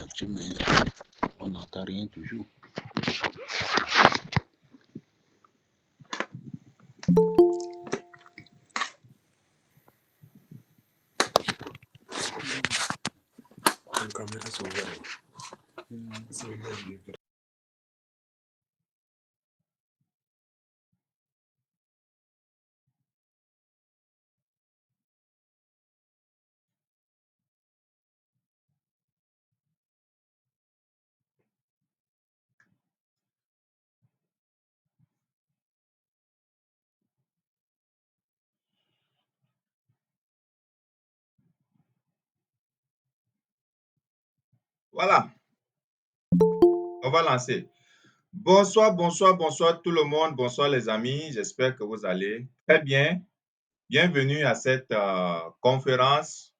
s'active, mais on n'entend rien toujours. La caméra s'ouvre. C'est ouvert. Voilà, on va lancer. Bonsoir, bonsoir, bonsoir tout le monde. Bonsoir les amis. J'espère que vous allez très bien. Bienvenue à cette conférence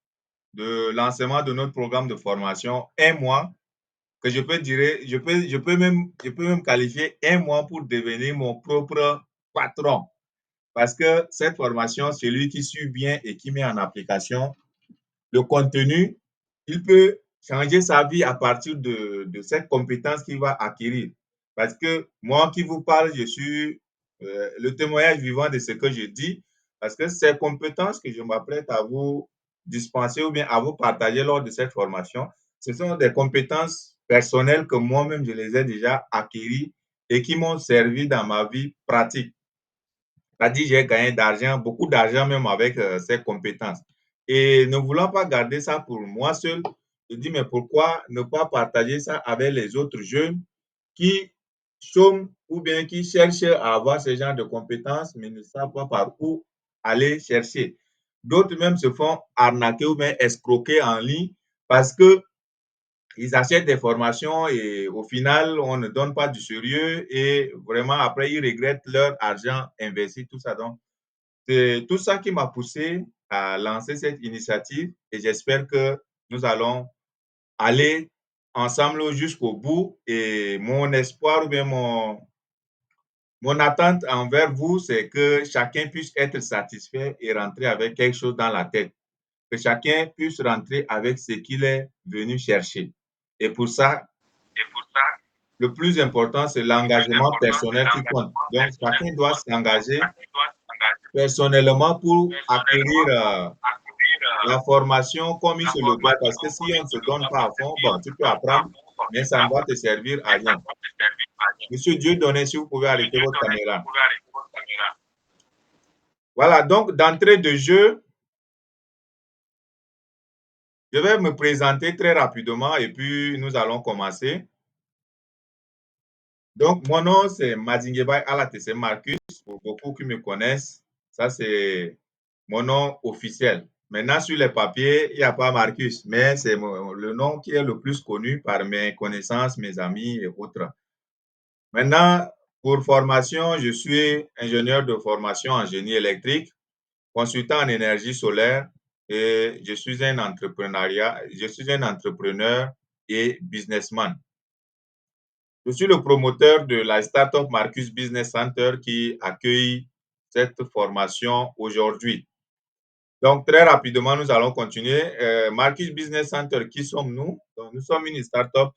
de lancement de notre programme de formation un mois que je peux même qualifier un mois pour devenir mon propre patron. Parce que cette formation, celui qui suit bien et qui met en application le contenu, il peut changer sa vie à partir de cette compétence qu'il va acquérir. Parce que moi qui vous parle, je suis le témoignage vivant de ce que je dis, parce que ces compétences que je m'apprête à vous dispenser ou bien à vous partager lors de cette formation, ce sont des compétences personnelles que moi-même, je les ai déjà acquises et qui m'ont servi dans ma vie pratique. C'est-à-dire, j'ai gagné d'argent, beaucoup d'argent même avec ces compétences. Et ne voulant pas garder ça pour moi seul, je dis, mais pourquoi ne pas partager ça avec les autres jeunes qui chôment ou bien qui cherchent à avoir ce genre de compétences, mais ne savent pas par où aller chercher. D'autres même se font arnaquer ou bien escroquer en ligne parce que ils achètent des formations et au final, on ne donne pas du sérieux et vraiment, après, ils regrettent leur argent investi, tout ça. Donc, c'est tout ça qui m'a poussé à lancer cette initiative et j'espère que nous allons aller ensemble jusqu'au bout. Et mon espoir ou bien mon attente envers vous, c'est que chacun puisse être satisfait et rentrer avec quelque chose dans la tête. Que chacun puisse rentrer avec ce qu'il est venu chercher. Et pour ça, le plus important, c'est l'engagement personnel qui compte. Donc, chacun doit s'engager personnellement pour acquérir la formation comme il se le doit, parce que si on ne se donne pas à fond, bon, tu peux apprendre, mais ça ne va te servir à rien. Monsieur Dieudonné, si vous pouvez arrêter votre caméra. Voilà, donc d'entrée de jeu, je vais me présenter très rapidement et puis nous allons commencer. Donc, mon nom, c'est Madingebay Alatese Marcus, pour beaucoup qui me connaissent. Ça, c'est mon nom officiel. Maintenant, sur les papiers, il n'y a pas Marcus, mais c'est le nom qui est le plus connu par mes connaissances, mes amis et autres. Maintenant, pour formation, je suis ingénieur de formation en génie électrique, consultant en énergie solaire et je suis un entrepreneur et businessman. Je suis le promoteur de la startup Marcus Business Center qui accueille cette formation aujourd'hui. Donc, très rapidement, nous allons continuer. Marcus Business Center, qui sommes-nous? Donc, nous sommes une startup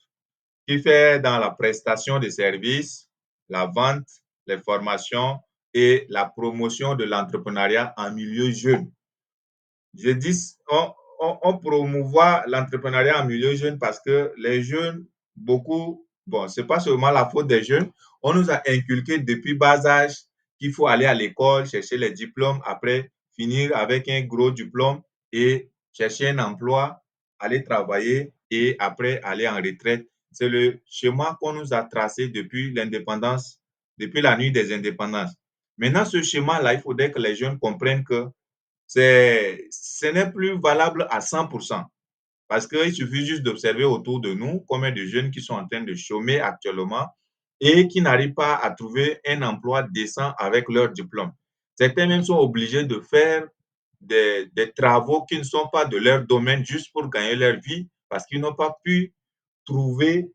qui fait dans la prestation de services, la vente, les formations et la promotion de l'entrepreneuriat en milieu jeune. Je dis, on promouvoit l'entrepreneuriat en milieu jeune parce que les jeunes, beaucoup, bon, ce n'est pas seulement la faute des jeunes, on nous a inculqué depuis bas âge qu'il faut aller à l'école, chercher les diplômes, après finir avec un gros diplôme et chercher un emploi, aller travailler et après aller en retraite. C'est le schéma qu'on nous a tracé depuis l'indépendance, depuis la nuit des indépendances. Maintenant, ce schéma-là, il faudrait que les jeunes comprennent que ce n'est plus valable à 100%. Parce qu'il suffit juste d'observer autour de nous combien de jeunes qui sont en train de chômer actuellement et qui n'arrivent pas à trouver un emploi décent avec leur diplôme. Certains même sont obligés de faire des travaux qui ne sont pas de leur domaine juste pour gagner leur vie parce qu'ils n'ont pas pu trouver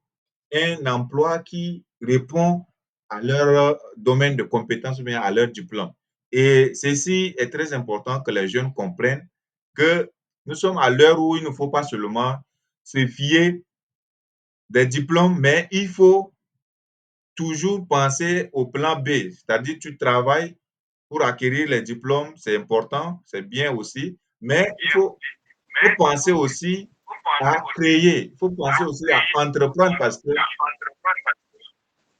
un emploi qui répond à leur domaine de compétence ou bien à leur diplôme. Et ceci est très important que les jeunes comprennent que nous sommes à l'heure où il ne faut pas seulement se fier des diplômes, mais il faut toujours penser au plan B, c'est-à-dire tu travailles pour acquérir les diplômes, c'est important, c'est bien aussi, mais faut penser aussi à créer, il faut penser aussi à entreprendre parce que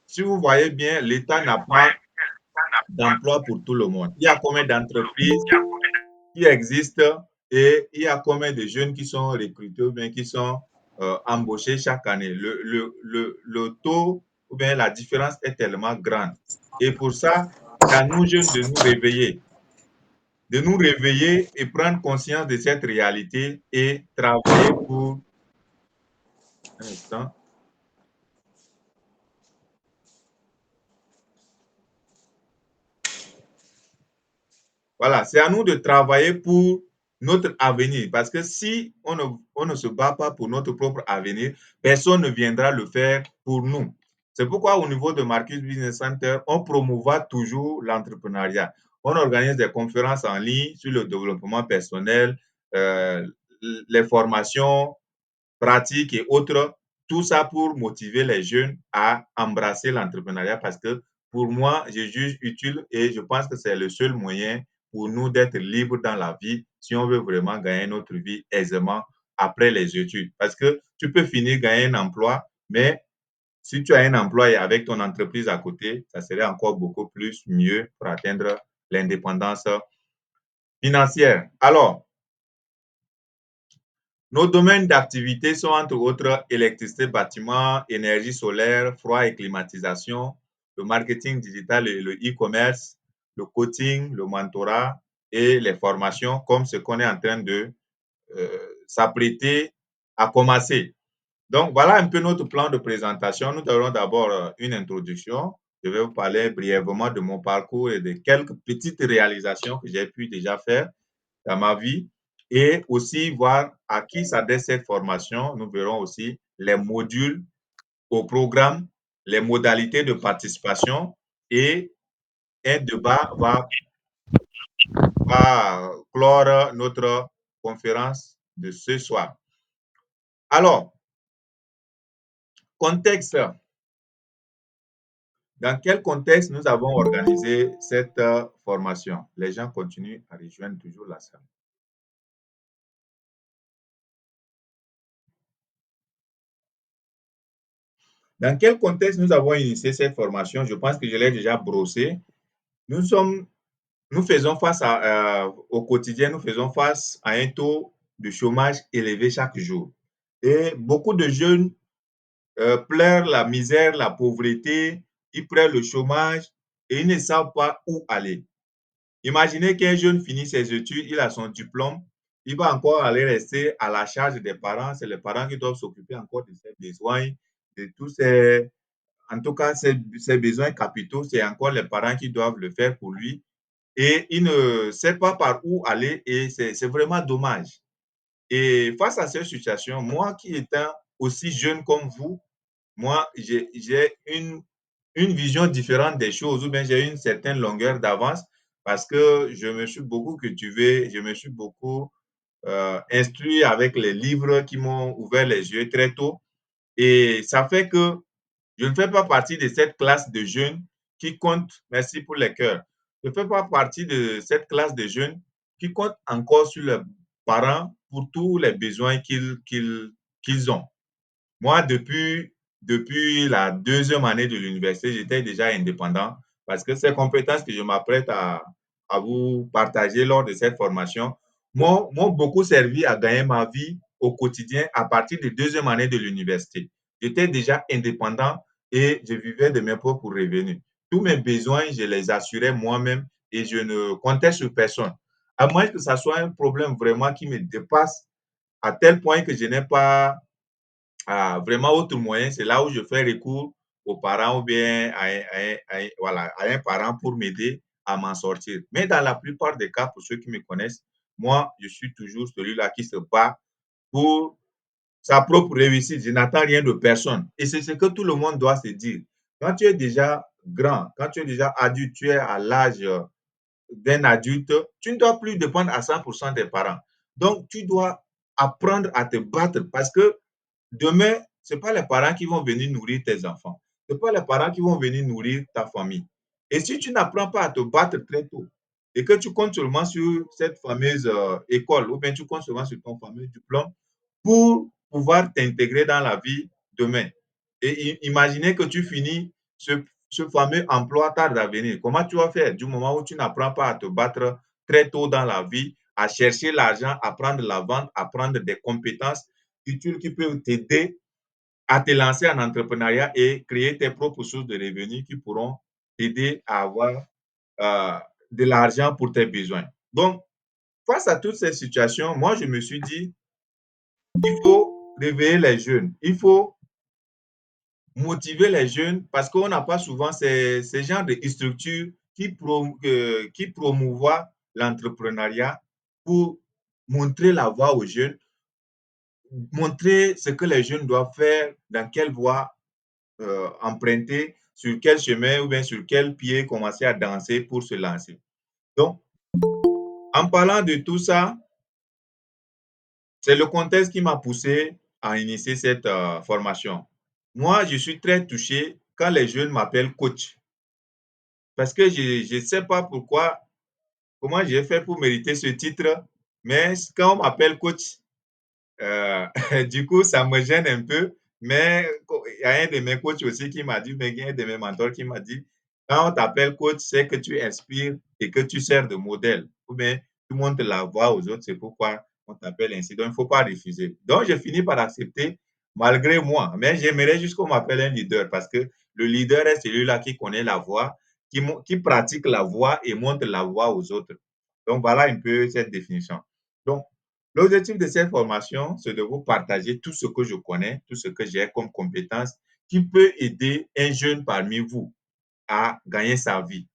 si vous voyez bien, l'État n'a pas d'emploi pour tout le monde. Il y a combien d'entreprises qui existent et il y a combien de jeunes qui sont recrutés ou bien qui sont embauchés chaque année. Le taux ou bien la différence est tellement grande. Et pour ça, c'est à nous jeunes de nous réveiller et prendre conscience de cette réalité et travailler pour un instant. Voilà, c'est à nous de travailler pour notre avenir. Parce que si on ne se bat pas pour notre propre avenir, personne ne viendra le faire pour nous. C'est pourquoi au niveau de Marcus Business Center, on promouvoit toujours l'entrepreneuriat. On organise des conférences en ligne sur le développement personnel, euh, les formations pratiques et autres. Tout ça pour motiver les jeunes à embrasser l'entrepreneuriat parce que pour moi, je juge utile et je pense que c'est le seul moyen pour nous d'être libres dans la vie si on veut vraiment gagner notre vie aisément après les études. Parce que tu peux finir gagner un emploi, mais si tu as un emploi et avec ton entreprise à côté, ça serait encore beaucoup plus mieux pour atteindre l'indépendance financière. Alors, nos domaines d'activité sont entre autres électricité, bâtiment, énergie solaire, froid et climatisation, le marketing digital et le e-commerce, le coaching, le mentorat et les formations comme ce qu'on est en train de s'apprêter à commencer. Donc, voilà un peu notre plan de présentation. Nous aurons d'abord une introduction. Je vais vous parler brièvement de mon parcours et de quelques petites réalisations que j'ai pu déjà faire dans ma vie et aussi voir à qui s'adresse cette formation. Nous verrons aussi les modules au programme, les modalités de participation et un débat va clore notre conférence de ce soir. Alors, contexte. Dans quel contexte nous avons organisé cette formation? Les gens continuent à rejoindre toujours la salle. Dans quel contexte nous avons initié cette formation? Je pense que je l'ai déjà brossé. Nous faisons face au quotidien, nous faisons face à un taux de chômage élevé chaque jour. Et beaucoup de jeunes pleurent la misère, la pauvreté, ils pleurent le chômage et ils ne savent pas où aller. Imaginez qu'un jeune finit ses études, il a son diplôme, il va encore aller rester à la charge des parents. C'est les parents qui doivent s'occuper encore de ses besoins, de tous ses, en tout cas, ses besoins capitaux, c'est encore les parents qui doivent le faire pour lui. Et il ne sait pas par où aller et c'est vraiment dommage. Et face à cette situation, moi qui étant aussi jeune comme vous, moi, j'ai une vision différente des choses ou bien j'ai une certaine longueur d'avance parce que je me suis beaucoup cultivé, je me suis beaucoup instruit avec les livres qui m'ont ouvert les yeux très tôt. Et ça fait que je ne fais pas partie de cette classe de jeunes qui compte, merci pour les cœurs, je ne fais pas partie de cette classe de jeunes qui compte encore sur leurs parents pour tous les besoins qu'ils ont. Moi, depuis la deuxième année de l'université, j'étais déjà indépendant parce que ces compétences que je m'apprête à vous partager lors de cette formation m'ont beaucoup servi à gagner ma vie au quotidien à partir de deuxième année de l'université. J'étais déjà indépendant et je vivais de mes propres revenus. Tous mes besoins, je les assurais moi-même et je ne comptais sur personne. À moins que ce soit un problème vraiment qui me dépasse à tel point que je n'ai pas vraiment autre moyen, c'est là où je fais recours aux parents ou bien voilà, à un parent pour m'aider à m'en sortir. Mais dans la plupart des cas, pour ceux qui me connaissent, moi, je suis toujours celui-là qui se bat pour sa propre réussite. Je n'attends rien de personne. Et c'est ce que tout le monde doit se dire. Quand tu es déjà grand, quand tu es déjà adulte, tu es à l'âge d'un adulte, tu ne dois plus dépendre à 100% des parents. Donc, tu dois apprendre à te battre parce que demain, Ce n'est pas les parents qui vont venir nourrir tes enfants. Ce n'est pas les parents qui vont venir nourrir ta famille. Et si tu n'apprends pas à te battre très tôt et que tu comptes seulement sur cette fameuse école ou bien tu comptes seulement sur ton fameux diplôme pour pouvoir t'intégrer dans la vie demain. Et imaginez que tu finis ce fameux emploi tard d'avenir. Comment tu vas faire du moment où tu n'apprends pas à te battre très tôt dans la vie, à chercher l'argent, à prendre la vente, à prendre des compétences utiles qui peuvent t'aider à te lancer en entrepreneuriat et créer tes propres sources de revenus qui pourront t'aider à avoir de l'argent pour tes besoins. Donc, face à toutes ces situations, moi, je me suis dit, il faut réveiller les jeunes, il faut motiver les jeunes parce qu'on n'a pas souvent ces genres de structures qui promouvoient l'entrepreneuriat pour montrer la voie aux jeunes, montrer ce que les jeunes doivent faire, dans quelle voie emprunter, sur quel chemin ou bien sur quel pied commencer à danser pour se lancer. Donc, en parlant de tout ça, c'est le contexte qui m'a poussé à initier cette formation. Moi, je suis très touché quand les jeunes m'appellent coach parce que je ne sais pas pourquoi, comment j'ai fait pour mériter ce titre, mais quand on m'appelle coach, du coup, ça me gêne un peu, mais il y a un de mes coachs aussi qui m'a dit, mais il y a un de mes mentors qui m'a dit, quand on t'appelle coach, c'est que tu inspires et que tu sers de modèle, ou bien tu montres la voie aux autres, c'est pourquoi on t'appelle ainsi. Donc, il ne faut pas refuser. Donc, j'ai fini par accepter malgré moi, mais j'aimerais juste qu'on m'appelle un leader parce que le leader est celui-là qui connaît la voie, qui pratique la voie et montre la voie aux autres. Donc, voilà un peu cette définition. Donc, l'objectif de cette formation, c'est de vous partager tout ce que je connais, tout ce que j'ai comme compétences qui peut aider un jeune parmi vous à gagner sa vie.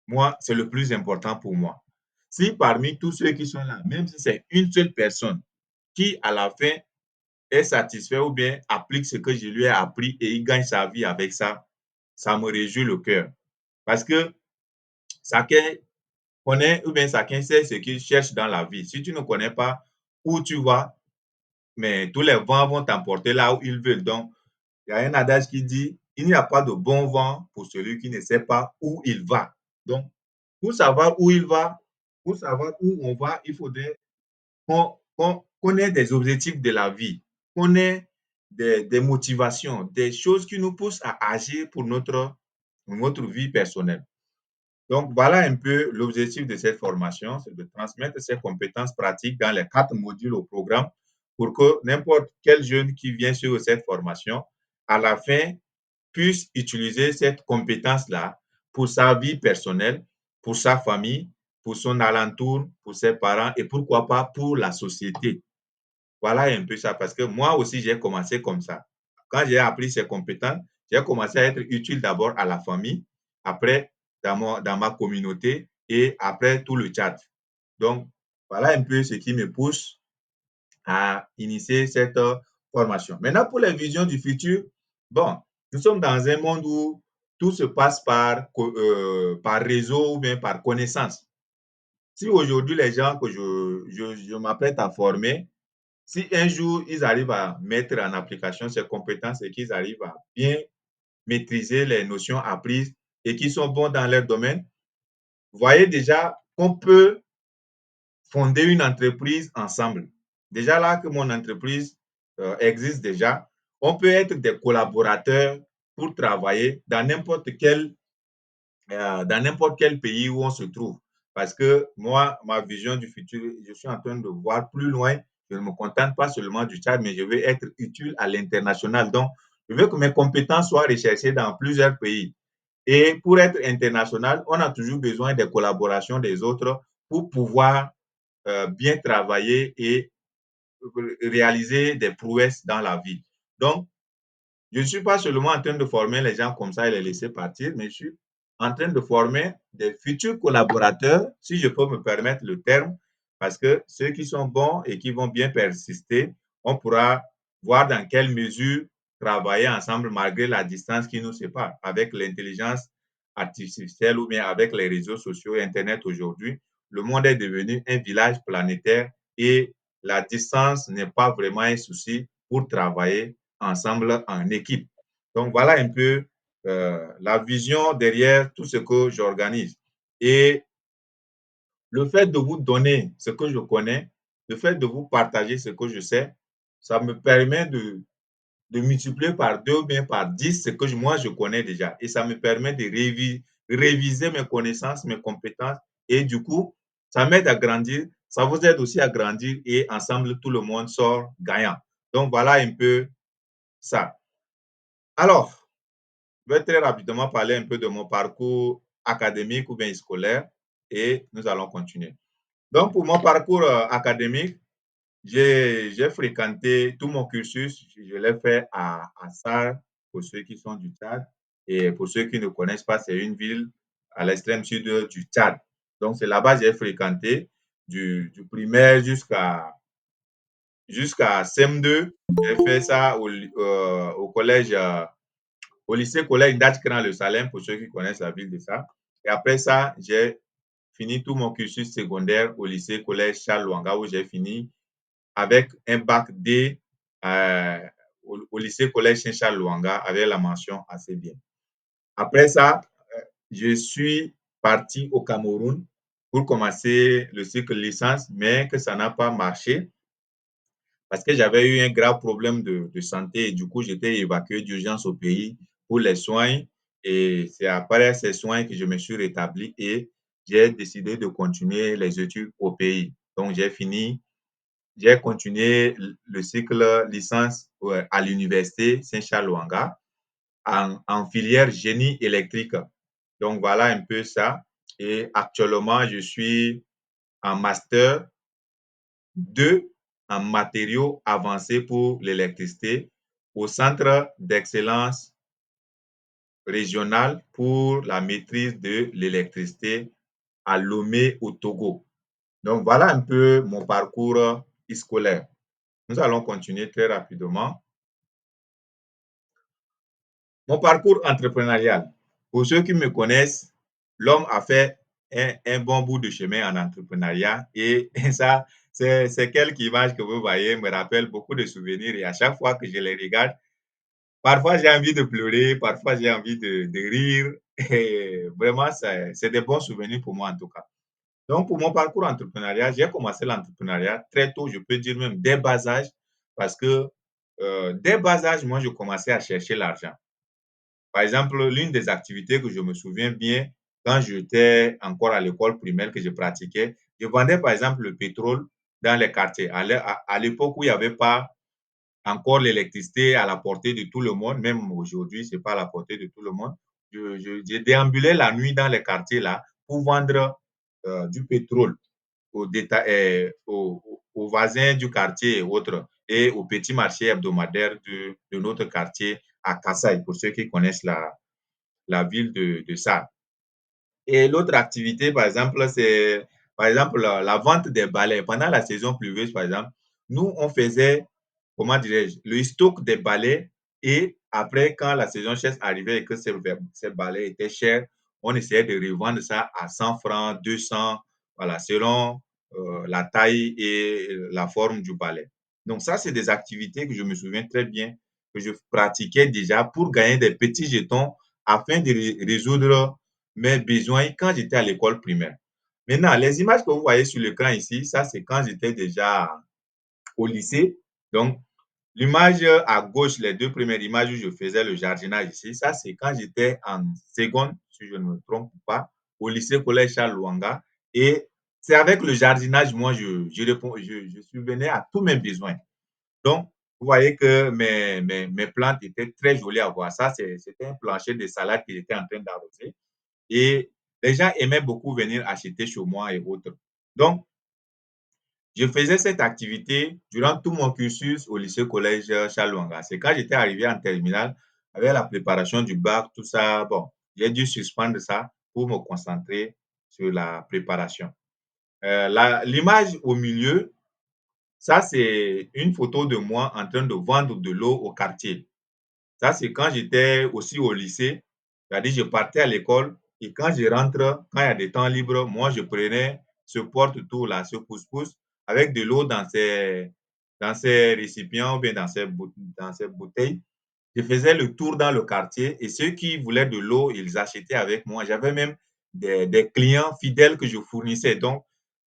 Moi, c'est le plus important pour moi. Si parmi tous ceux qui sont là, même si c'est une seule personne qui, à la fin, est satisfait ou bien applique ce que je lui ai appris et il gagne sa vie avec ça, ça me réjouit le cœur. Parce que chacun connaît ou bien chacun sait ce qu'il cherche dans la vie. Si tu ne connais pas où tu vas, mais tous les vents vont t'emporter là où ils veulent. Donc, il y a un adage qui dit, il n'y a pas de bon vent pour celui qui ne sait pas où il va. Donc, pour savoir où il va, pour savoir où on va, il faudrait qu'on ait des objectifs de la vie, qu'on ait des motivations, des choses qui nous poussent à agir pour notre vie personnelle. Donc, voilà un peu l'objectif de cette formation, c'est de transmettre ces compétences pratiques dans les 4 modules au programme pour que n'importe quel jeune qui vient sur cette formation, à la fin, puisse utiliser cette compétence-là pour sa vie personnelle, pour sa famille, pour son alentour, pour ses parents et pourquoi pas pour la société. Voilà un peu ça, parce que moi aussi, j'ai commencé comme ça. Quand j'ai appris ces compétences, j'ai commencé à être utile d'abord à la famille, après dans ma communauté et après tout le chat. Donc, voilà un peu ce qui me pousse à initier cette formation. Maintenant, pour les visions du futur, bon, nous sommes dans un monde où tout se passe par réseau ou bien par connaissance. Si aujourd'hui, les gens que je m'apprête à former, si un jour, ils arrivent à mettre en application ces compétences et qu'ils arrivent à bien maîtriser les notions apprises et qu'ils sont bons dans leur domaine, vous voyez déjà qu'on peut fonder une entreprise ensemble. Déjà là que mon entreprise existe déjà, on peut être des collaborateurs pour travailler dans n'importe quel pays où on se trouve. Parce que moi, ma vision du futur, je suis en train de voir plus loin. Je ne me contente pas seulement du Tchad, mais je veux être utile à l'international. Donc, je veux que mes compétences soient recherchées dans plusieurs pays. Et pour être international, on a toujours besoin des collaborations des autres pour pouvoir bien travailler et réaliser des prouesses dans la vie. Donc, je ne suis pas seulement en train de former les gens comme ça et les laisser partir, mais je suis en train de former des futurs collaborateurs, si je peux me permettre le terme, parce que ceux qui sont bons et qui vont bien persister, on pourra voir dans quelle mesure travailler ensemble malgré la distance qui nous sépare. Avec l'intelligence artificielle ou bien avec les réseaux sociaux et Internet aujourd'hui, le monde est devenu un village planétaire et la distance n'est pas vraiment un souci pour travailler ensemble en équipe. Donc, voilà un peu la vision derrière tout ce que j'organise. Et le fait de vous donner ce que je connais, le fait de vous partager ce que je sais, ça me permet de multiplier par 2 ou bien par 10 ce que moi je connais déjà. Et ça me permet de réviser mes connaissances, mes compétences. Et du coup, ça m'aide à grandir. Ça vous aide aussi à grandir et ensemble, tout le monde sort gagnant. Donc, voilà un peu ça. Alors, je vais très rapidement parler un peu de mon parcours académique ou bien scolaire et nous allons continuer. Donc, pour mon parcours académique, j'ai fréquenté tout mon cursus, je l'ai fait à Sarre, pour ceux qui sont du Tchad. Et pour ceux qui ne connaissent pas, c'est une ville à l'extrême sud du Tchad. Donc, c'est là-bas que j'ai fréquenté du primaire jusqu'à CM2. J'ai fait ça au collège, au lycée-collège Ndachkran Le Salem, pour ceux qui connaissent la ville de ça. Et après ça, j'ai fini tout mon cursus secondaire au lycée-collège Charles Lwanga, où j'ai fini avec un bac D au lycée-collège Saint-Charles Lwanga avec la mention assez bien. Après ça, je suis parti au Cameroun pour commencer le cycle licence, mais que ça n'a pas marché parce que j'avais eu un grave problème de santé et du coup, j'étais évacué d'urgence au pays pour les soins. Et c'est après ces soins que je me suis rétabli et j'ai décidé de continuer les études au pays. Donc, j'ai continué le cycle licence à l'université Saint-Charles Lwanga en filière génie électrique. Donc, voilà un peu ça. Et actuellement, je suis en master 2 en matériaux avancés pour l'électricité au Centre d'excellence régional pour la maîtrise de l'électricité à Lomé au Togo. Donc, voilà un peu mon parcours scolaire. Nous allons continuer très rapidement. Mon parcours entrepreneurial. Pour ceux qui me connaissent, l'homme a fait un bon bout de chemin en entrepreneuriat et ça, c'est quelques images que vous voyez me rappellent beaucoup de souvenirs et à chaque fois que je les regarde, parfois j'ai envie de pleurer, parfois j'ai envie de rire et vraiment, c'est des bons souvenirs pour moi en tout cas. Donc, pour mon parcours entrepreneurial, j'ai commencé l'entrepreneuriat très tôt, je peux dire même dès bas âge, parce que dès bas âge, moi, je commençais à chercher l'argent. Par exemple, l'une des activités que je me souviens bien, quand j'étais encore à l'école primaire que je pratiquais, je vendais par exemple le pétrole dans les quartiers. À l'époque où il n'y avait pas encore l'électricité à la portée de tout le monde, même aujourd'hui, ce n'est pas à la portée de tout le monde. Je déambulais la nuit dans les quartiers là pour vendre du pétrole aux voisins du quartier et autres, et au petit marché hebdomadaire de notre quartier à Kassai, pour ceux qui connaissent la ville de Sarre. Et l'autre activité, par exemple, c'est par exemple la vente des balais. Pendant la saison pluvieuse, par exemple, nous, on faisait, comment dirais-je, le stock des balais et après, quand la saison sèche arrivait et que ces balais étaient chers, on essayait de revendre ça à 100 francs, 200, voilà, selon la taille et la forme du balai. Donc ça, c'est des activités que je me souviens très bien que je pratiquais déjà pour gagner des petits jetons afin de résoudre mes besoins quand j'étais à l'école primaire. Maintenant, les images que vous voyez sur l'écran ici, ça, c'est quand j'étais déjà au lycée. Donc, l'image à gauche, les deux premières images où je faisais le jardinage ici, ça, c'est quand j'étais en seconde, si je ne me trompe pas, au lycée-collège Charles Lwanga. Et c'est avec le jardinage, moi, je subvenais à tous mes besoins. Donc, vous voyez que mes plantes étaient très jolies à voir. Ça, c'était un plancher de salade que j'étais en train d'arroser. Et les gens aimaient beaucoup venir acheter chez moi et autres. Donc, je faisais cette activité durant tout mon cursus au lycée-collège Charles Lwanga. C'est quand j'étais arrivé en terminale, avec la préparation du bac, tout ça, bon, j'ai dû suspendre ça pour me concentrer sur la préparation. L'image au milieu, ça, c'est une photo de moi en train de vendre de l'eau au quartier. Ça, c'est quand j'étais aussi au lycée. C'est-à-dire, je partais à l'école et quand je rentre, quand il y a des temps libres, moi, je prenais ce porte-tour là, ce pousse-pousse, avec de l'eau dans ces récipients ou bien dans ces bouteilles. Je faisais le tour dans le quartier et ceux qui voulaient de l'eau, ils achetaient avec moi. J'avais même des clients fidèles que je fournissais. Donc,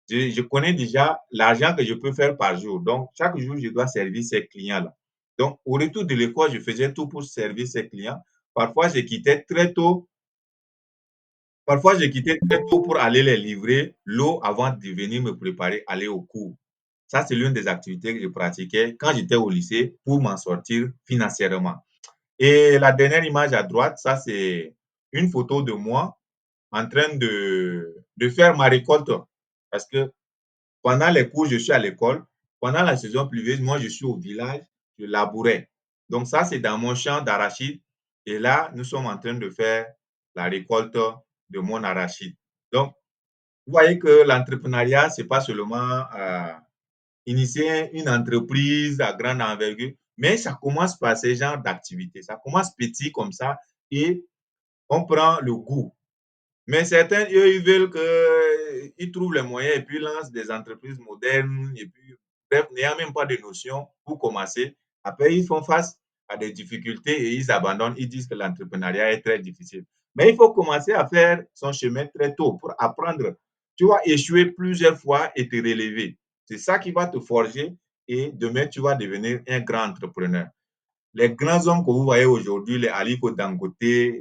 je connais déjà l'argent que je peux faire par jour. Donc, chaque jour, je dois servir ces clients-là. Donc, au retour de l'école, je faisais tout pour servir ces clients. Parfois, je quittais très tôt. Parfois, je quittais très tôt pour aller les livrer l'eau avant de venir me préparer, aller au cours. Ça, c'est l'une des activités que je pratiquais quand j'étais au lycée pour m'en sortir financièrement. Et la dernière image à droite, ça, c'est une photo de moi en train de faire ma récolte. Parce que pendant les cours, je suis à l'école. Pendant la saison pluvieuse, moi, je suis au village, je labourais. Donc, ça, c'est dans mon champ d'arachide. Et là, nous sommes en train de faire la récolte de mon arachide. Donc, vous voyez que l'entrepreneuriat, ce n'est pas seulement initier une entreprise à grande envergure, mais ça commence par ces genres d'activités. Ça commence petit comme ça et on prend le goût. Mais certains, eux, ils veulent qu'ils trouvent les moyens et puis lancent des entreprises modernes et puis, bref, n'ayant même pas de notion pour commencer. Après, ils font face à des difficultés et ils abandonnent. Ils disent que l'entrepreneuriat est très difficile. Mais il faut commencer à faire son chemin très tôt pour apprendre. Tu vas échouer plusieurs fois et te relever. C'est ça qui va te forger et demain, tu vas devenir un grand entrepreneur. Les grands hommes que vous voyez aujourd'hui, les Aliko Dangote,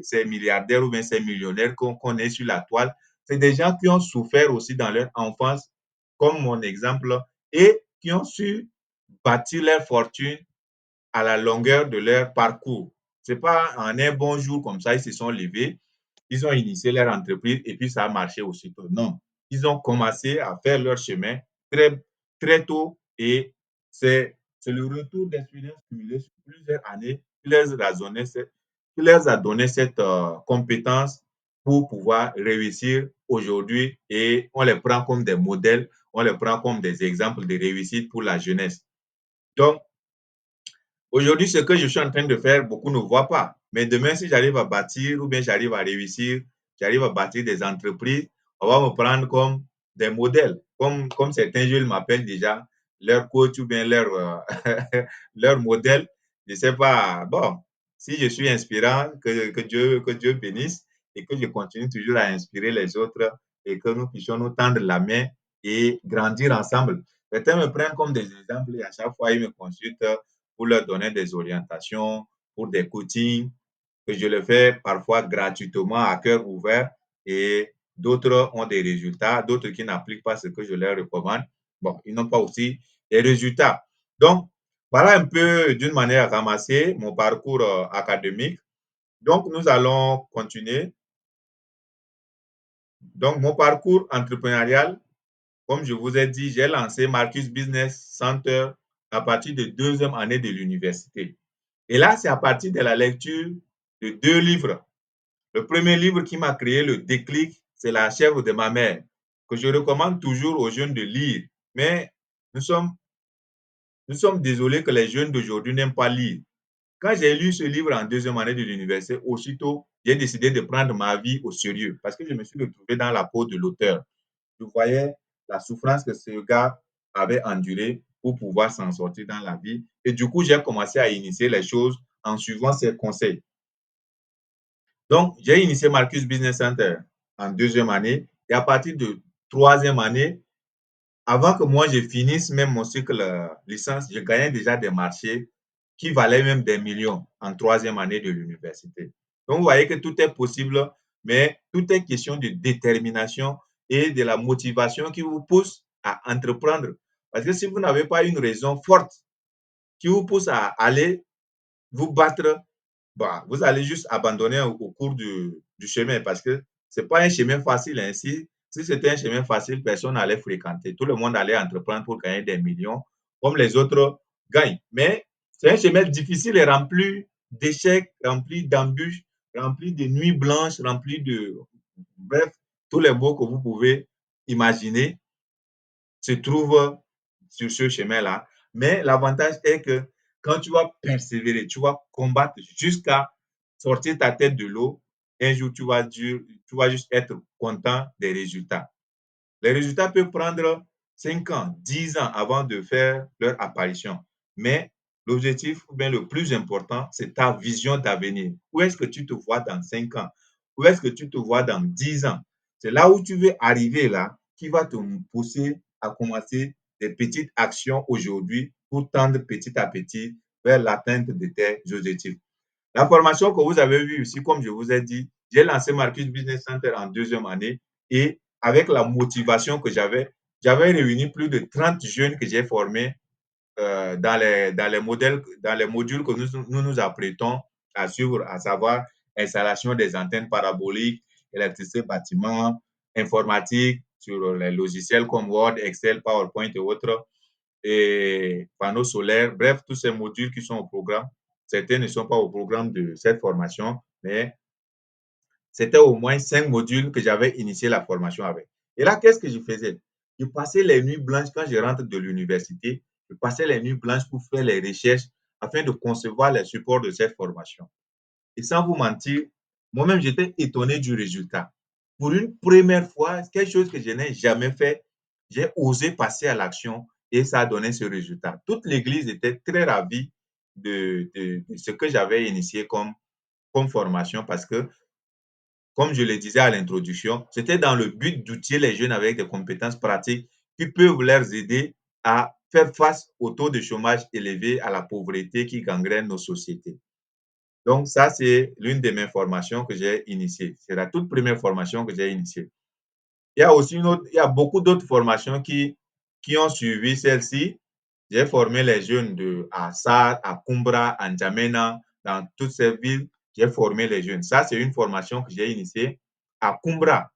ces milliardaires ou bien ces millionnaires qu'on est sur la toile, c'est des gens qui ont souffert aussi dans leur enfance, comme mon exemple, et qui ont su bâtir leur fortune à la longueur de leur parcours. Ce n'est pas en un bon jour comme ça, ils se sont levés, ils ont initié leur entreprise et puis ça a marché aussitôt. Non, ils ont commencé à faire leur chemin très, très tôt et c'est le retour d'expérience cumulée sur plusieurs années qui leur a donné cette compétence pour pouvoir réussir aujourd'hui et on les prend comme des modèles, on les prend comme des exemples de réussite pour la jeunesse. Donc, aujourd'hui, ce que je suis en train de faire, beaucoup ne voient pas. Mais demain, si j'arrive à bâtir ou bien j'arrive à réussir, j'arrive à bâtir des entreprises, on va me prendre comme des modèles. Comme certains jeunes m'appellent déjà leur coach ou bien leur modèle. Je ne sais pas. Bon, si je suis inspirant, que Dieu bénisse et que je continue toujours à inspirer les autres et que nous puissions nous tendre la main et grandir ensemble. Certains me prennent comme des exemples et à chaque fois, ils me consultent pour leur donner des orientations, pour des coachings, que je le fais parfois gratuitement à cœur ouvert et d'autres ont des résultats, d'autres qui n'appliquent pas ce que je leur recommande. Bon, ils n'ont pas aussi les résultats. Donc, voilà un peu d'une manière ramassée mon parcours académique. Donc, nous allons continuer. Donc, mon parcours entrepreneurial, comme je vous ai dit, j'ai lancé Marcus Business Center à partir de deuxième année de l'université. Et là, c'est à partir de la lecture de 2 livres. Le premier livre qui m'a créé le déclic, c'est La chèvre de ma mère, que je recommande toujours aux jeunes de lire. Mais nous sommes désolés que les jeunes d'aujourd'hui n'aiment pas lire. Quand j'ai lu ce livre en deuxième année de l'université, aussitôt, j'ai décidé de prendre ma vie au sérieux parce que je me suis retrouvé dans la peau de l'auteur. Je voyais la souffrance que ce gars avait endurée pour pouvoir s'en sortir dans la vie. Et du coup, j'ai commencé à initier les choses en suivant ses conseils. Donc, j'ai initié Marcus Business Center en deuxième année. Et à partir de troisième année, avant que moi je finisse même mon cycle licence, je gagnais déjà des marchés qui valaient même des millions en troisième année de l'université. Donc, vous voyez que tout est possible, mais tout est question de détermination et de la motivation qui vous pousse à entreprendre. Parce que si vous n'avez pas une raison forte qui vous pousse à aller vous battre, bah, vous allez juste abandonner au cours du chemin parce que ce n'est pas un chemin facile. Hein. Si c'était un chemin facile, personne n'allait fréquenter. Tout le monde allait entreprendre pour gagner des millions, comme les autres gagnent. Mais c'est un chemin difficile et rempli d'échecs, rempli d'embûches, rempli de nuits blanches, rempli de... Bref, tous les mots que vous pouvez imaginer se trouvent sur ce chemin-là. Mais l'avantage est que quand tu vas persévérer, tu vas combattre jusqu'à sortir ta tête de l'eau, un jour, tu vas juste être content des résultats. Les résultats peuvent prendre 5 ans, 10 ans avant de faire leur apparition. Mais l'objectif ou bien le plus important, c'est ta vision d'avenir. Où est-ce que tu te vois dans 5 ans? Où est-ce que tu te vois dans 10 ans? C'est là où tu veux arriver là qui va te pousser à commencer des petites actions aujourd'hui pour tendre petit à petit vers l'atteinte de tes objectifs. La formation que vous avez vue ici, comme je vous ai dit, j'ai lancé Marcus Business Center en 2e année et avec la motivation que j'avais réuni plus de 30 jeunes que j'ai formés dans les modules que nous apprêtons à suivre, à savoir installation des antennes paraboliques, électricité bâtiment, informatique sur les logiciels comme Word, Excel, PowerPoint et autres, et panneaux solaires, bref, tous ces modules qui sont au programme. Certains ne sont pas au programme de cette formation, mais c'était au moins 5 modules que j'avais initié la formation avec. Et là, qu'est-ce que je faisais? Je passais les nuits blanches quand je rentre de l'université. Je passais les nuits blanches pour faire les recherches afin de concevoir les supports de cette formation. Et sans vous mentir, moi-même, j'étais étonné du résultat. Pour une première fois, quelque chose que je n'ai jamais fait, j'ai osé passer à l'action et ça a donné ce résultat. Toute l'Église était très ravie de ce que j'avais initié comme formation parce que comme je le disais à l'introduction, c'était dans le but d'outiller les jeunes avec des compétences pratiques qui peuvent leur aider à faire face au taux de chômage élevé, à la pauvreté qui gangrène nos sociétés. Donc, ça, c'est l'une de mes formations que j'ai initiées. C'est la toute première formation que j'ai initiée. Il y a aussi il y a beaucoup d'autres formations qui ont suivi celle-ci. J'ai formé les jeunes à Sarr, à Kumbra, à N'Djamena, dans toutes ces villes. J'ai formé les jeunes. Ça, c'est une formation que j'ai initiée à Kumbra,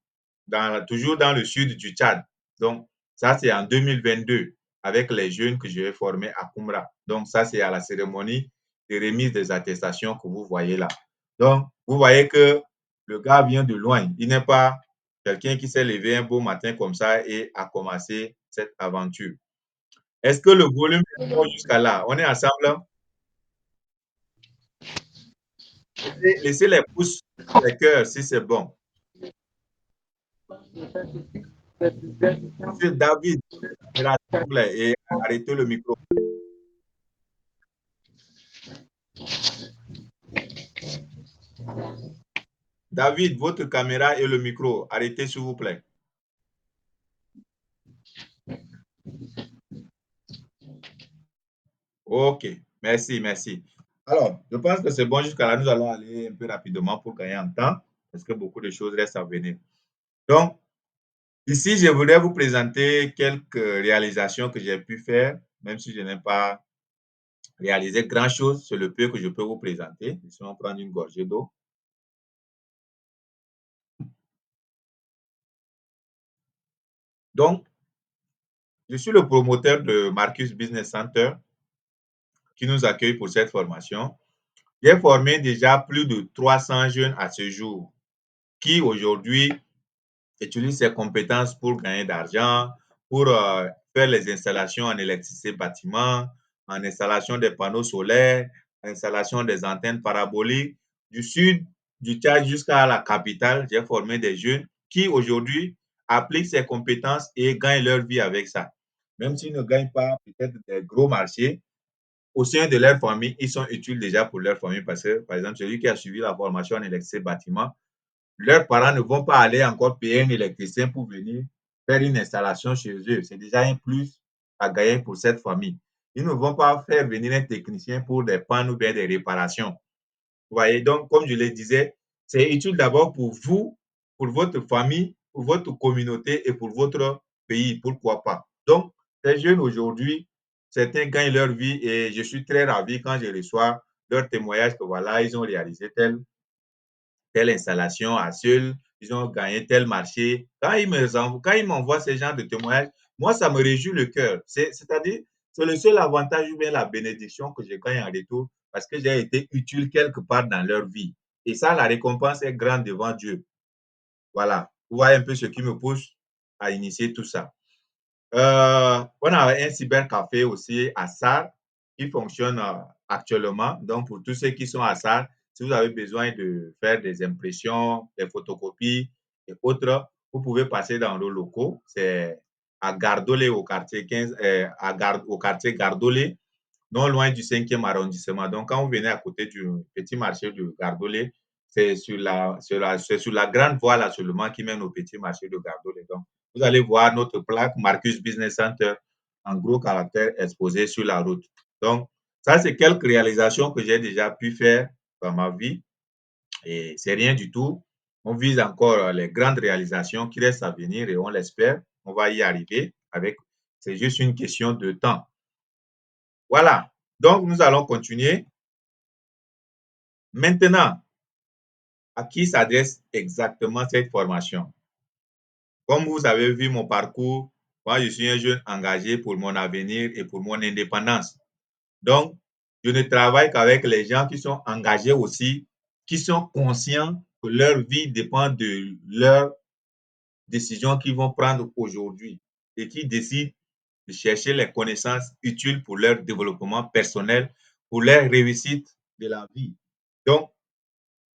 toujours dans le sud du Tchad. Donc, ça, c'est en 2022 avec les jeunes que j'ai formés à Kumbra. Donc, ça, c'est à la cérémonie de remise des attestations que vous voyez là. Donc, vous voyez que le gars vient de loin. Il n'est pas quelqu'un qui s'est levé un beau matin comme ça et a commencé cette aventure. Est-ce que le volume est bon jusqu'à là? On est ensemble? Laissez les pouces, les cœurs si c'est bon. Monsieur David, s'il vous plaît, et arrêtez le micro. David, votre caméra et le micro, arrêtez s'il vous plaît. OK, merci, merci. Alors, je pense que c'est bon jusqu'à là. Nous allons aller un peu rapidement pour gagner en temps parce que beaucoup de choses restent à venir. Donc, ici, je voudrais vous présenter quelques réalisations que j'ai pu faire, même si je n'ai pas réalisé grand-chose, c'est le peu que je peux vous présenter. Laissez-moi prendre une gorgée d'eau. Donc, je suis le promoteur de Marcus Business Center qui nous accueille pour cette formation. J'ai formé déjà plus de 300 jeunes à ce jour qui aujourd'hui utilisent ces compétences pour gagner d'argent, pour faire les installations en électricité bâtiment, en installation des panneaux solaires, installation des antennes paraboliques. Du sud du Tchad jusqu'à la capitale, j'ai formé des jeunes qui aujourd'hui appliquent ces compétences et gagnent leur vie avec ça. Même s'ils ne gagnent pas peut-être des gros marchés, au sein de leur famille, ils sont utiles déjà pour leur famille parce que, par exemple, celui qui a suivi la formation en électricité bâtiment, leurs parents ne vont pas aller encore payer un électricien pour venir faire une installation chez eux. C'est déjà un plus à gagner pour cette famille. Ils ne vont pas faire venir un technicien pour des pannes ou bien des réparations. Vous voyez, donc, comme je le disais, c'est utile d'abord pour vous, pour votre famille, pour votre communauté et pour votre pays, pourquoi pas. Donc, ces jeunes aujourd'hui, certains gagnent leur vie et je suis très ravi quand je reçois leur témoignage que voilà, ils ont réalisé telle installation à Seul, ils ont gagné tel marché. Quand ils m'envoient ce genre de témoignages, moi, ça me réjouit le cœur. C'est-à-dire, c'est le seul avantage ou bien la bénédiction que je gagne en retour parce que j'ai été utile quelque part dans leur vie. Et ça, la récompense est grande devant Dieu. Voilà. Vous voyez un peu ce qui me pousse à initier tout ça. On a un cybercafé aussi à Sarr qui fonctionne actuellement. Donc, pour tous ceux qui sont à Sarr, si vous avez besoin de faire des impressions, des photocopies et autres, vous pouvez passer dans nos locaux. C'est à Gardolé, au quartier 15, au quartier Gardolé, non loin du 5e arrondissement. Donc, quand vous venez à côté du petit marché de Gardolé, c'est sur la grande voie là seulement qui mène au petit marché de Gardolé. Donc, vous allez voir notre plaque Marcus Business Center en gros caractère exposé sur la route. Donc, ça, c'est quelques réalisations que j'ai déjà pu faire dans ma vie et c'est rien du tout. On vise encore les grandes réalisations qui restent à venir et on l'espère, on va y arriver avec, c'est juste une question de temps. Voilà, donc nous allons continuer. Maintenant, à qui s'adresse exactement cette formation? Comme vous avez vu mon parcours, moi je suis un jeune engagé pour mon avenir et pour mon indépendance. Donc, je ne travaille qu'avec les gens qui sont engagés aussi, qui sont conscients que leur vie dépend de leurs décisions qu'ils vont prendre aujourd'hui et qui décident de chercher les connaissances utiles pour leur développement personnel, pour leur réussite de la vie. Donc,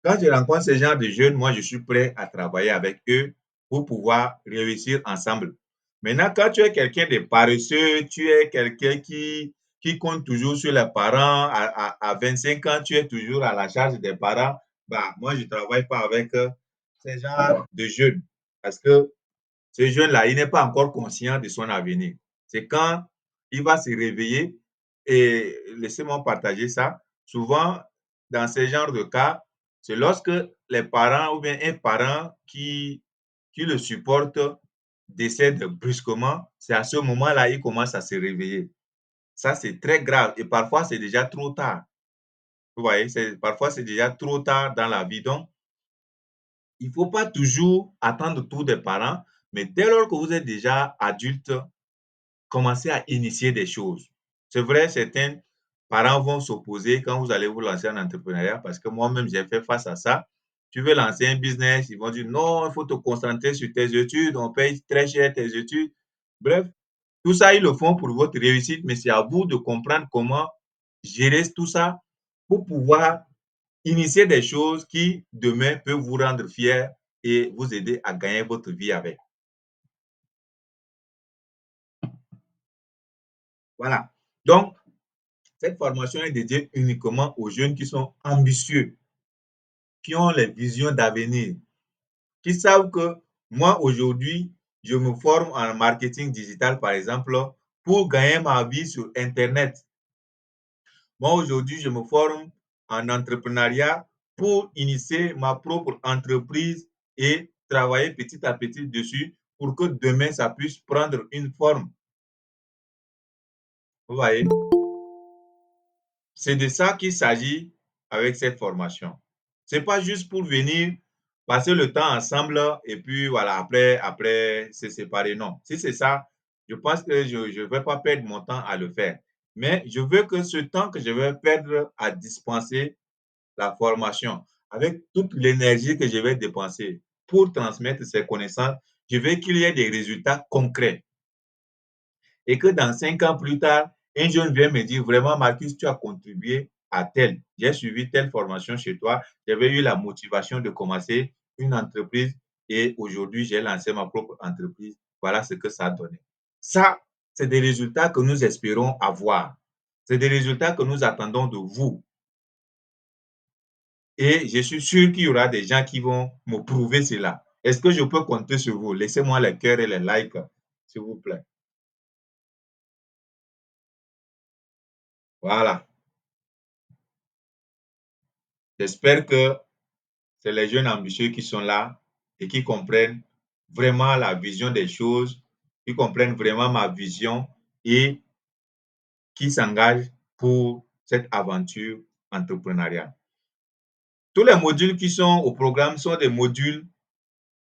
quand je rencontre ce genre de jeunes, moi, je suis prêt à travailler avec eux pour pouvoir réussir ensemble. Maintenant, quand tu es quelqu'un de paresseux, tu es quelqu'un qui compte toujours sur les parents, à 25 ans, tu es toujours à la charge des parents, bah, moi, je ne travaille pas avec ces genres de jeunes parce que ce jeune-là, il n'est pas encore conscient de son avenir. C'est quand il va se réveiller et laissez-moi partager ça. Souvent, dans ce genre de cas, c'est lorsque les parents ou bien un parent qui le supporte décède brusquement, c'est à ce moment-là il commence à se réveiller. Ça, c'est très grave et parfois, c'est déjà trop tard. Vous voyez, parfois, c'est déjà trop tard dans la vie. Donc, il ne faut pas toujours attendre tout des parents, mais dès lors que vous êtes déjà adulte, commencez à initier des choses. C'est vrai, certains parents vont s'opposer quand vous allez vous lancer en entrepreneuriat parce que moi-même, j'ai fait face à ça. Tu veux lancer un business, ils vont dire non, il faut te concentrer sur tes études, on paye très cher tes études. Bref, tout ça, ils le font pour votre réussite, mais c'est à vous de comprendre comment gérer tout ça pour pouvoir initier des choses qui, demain, peuvent vous rendre fier et vous aider à gagner votre vie avec. Voilà. Donc, cette formation est dédiée uniquement aux jeunes qui sont ambitieux, qui ont les visions d'avenir, qui savent que moi, aujourd'hui, je me forme en marketing digital, par exemple, pour gagner ma vie sur Internet. Moi, aujourd'hui, je me forme en entrepreneuriat pour initier ma propre entreprise et travailler petit à petit dessus pour que demain, ça puisse prendre une forme. Vous voyez? C'est de ça qu'il s'agit avec cette formation. Ce n'est pas juste pour venir passer le temps ensemble et puis voilà, après se séparer. Non, si c'est ça, je pense que je ne vais pas perdre mon temps à le faire. Mais je veux que ce temps que je vais perdre à dispenser la formation, avec toute l'énergie que je vais dépenser pour transmettre ces connaissances, je veux qu'il y ait des résultats concrets et que dans 5 ans plus tard, un jeune vient me dire vraiment, Marcus, tu as contribué à tel. J'ai suivi telle formation chez toi. J'avais eu la motivation de commencer une entreprise et aujourd'hui, j'ai lancé ma propre entreprise. Voilà ce que ça a donné. Ça, c'est des résultats que nous espérons avoir. C'est des résultats que nous attendons de vous. Et je suis sûr qu'il y aura des gens qui vont me prouver cela. Est-ce que je peux compter sur vous? Laissez-moi les cœurs et les likes, s'il vous plaît. Voilà. J'espère que c'est les jeunes ambitieux qui sont là et qui comprennent vraiment la vision des choses, qui comprennent vraiment ma vision et qui s'engagent pour cette aventure entrepreneuriale. Tous les modules qui sont au programme sont des modules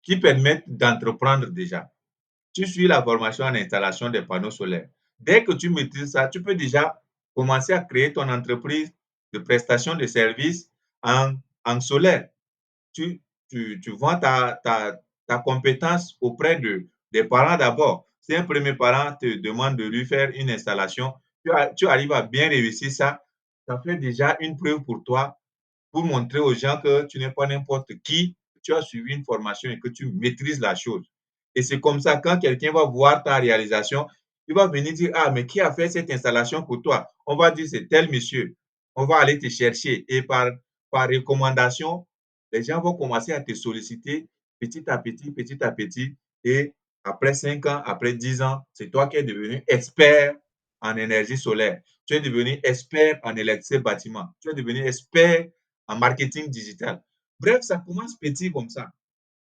qui permettent d'entreprendre déjà. Tu suis la formation en installation des panneaux solaires. Dès que tu maîtrises ça, tu peux déjà commencer à créer ton entreprise de prestation de services en solaire. Tu vends ta compétence auprès des parents d'abord. Si un premier parent te demande de lui faire une installation, tu arrives à bien réussir ça, ça fait déjà une preuve pour toi pour montrer aux gens que tu n'es pas n'importe qui, que tu as suivi une formation et que tu maîtrises la chose. Et c'est comme ça, quand quelqu'un va voir ta réalisation, il va venir dire, ah, mais qui a fait cette installation pour toi? On va dire, c'est tel monsieur. On va aller te chercher. Et par recommandation, les gens vont commencer à te solliciter petit à petit, petit à petit. Et après 5 ans, après 10 ans, c'est toi qui es devenu expert en énergie solaire. Tu es devenu expert en électricité bâtiment. Tu es devenu expert en marketing digital. Bref, ça commence petit comme ça.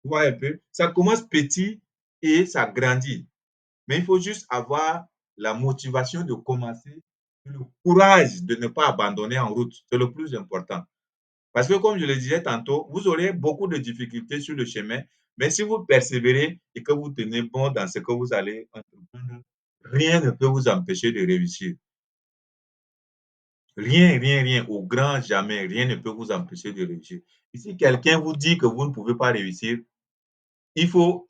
Tu vois un peu? Ça commence petit et ça grandit. Mais il faut juste avoir la motivation de commencer, le courage de ne pas abandonner en route. C'est le plus important. Parce que comme je le disais tantôt, vous aurez beaucoup de difficultés sur le chemin, mais si vous persévérez et que vous tenez bon dans ce que vous allez entreprendre, rien ne peut vous empêcher de réussir. Rien, rien, rien, au grand jamais, rien ne peut vous empêcher de réussir. Et si quelqu'un vous dit que vous ne pouvez pas réussir, il faut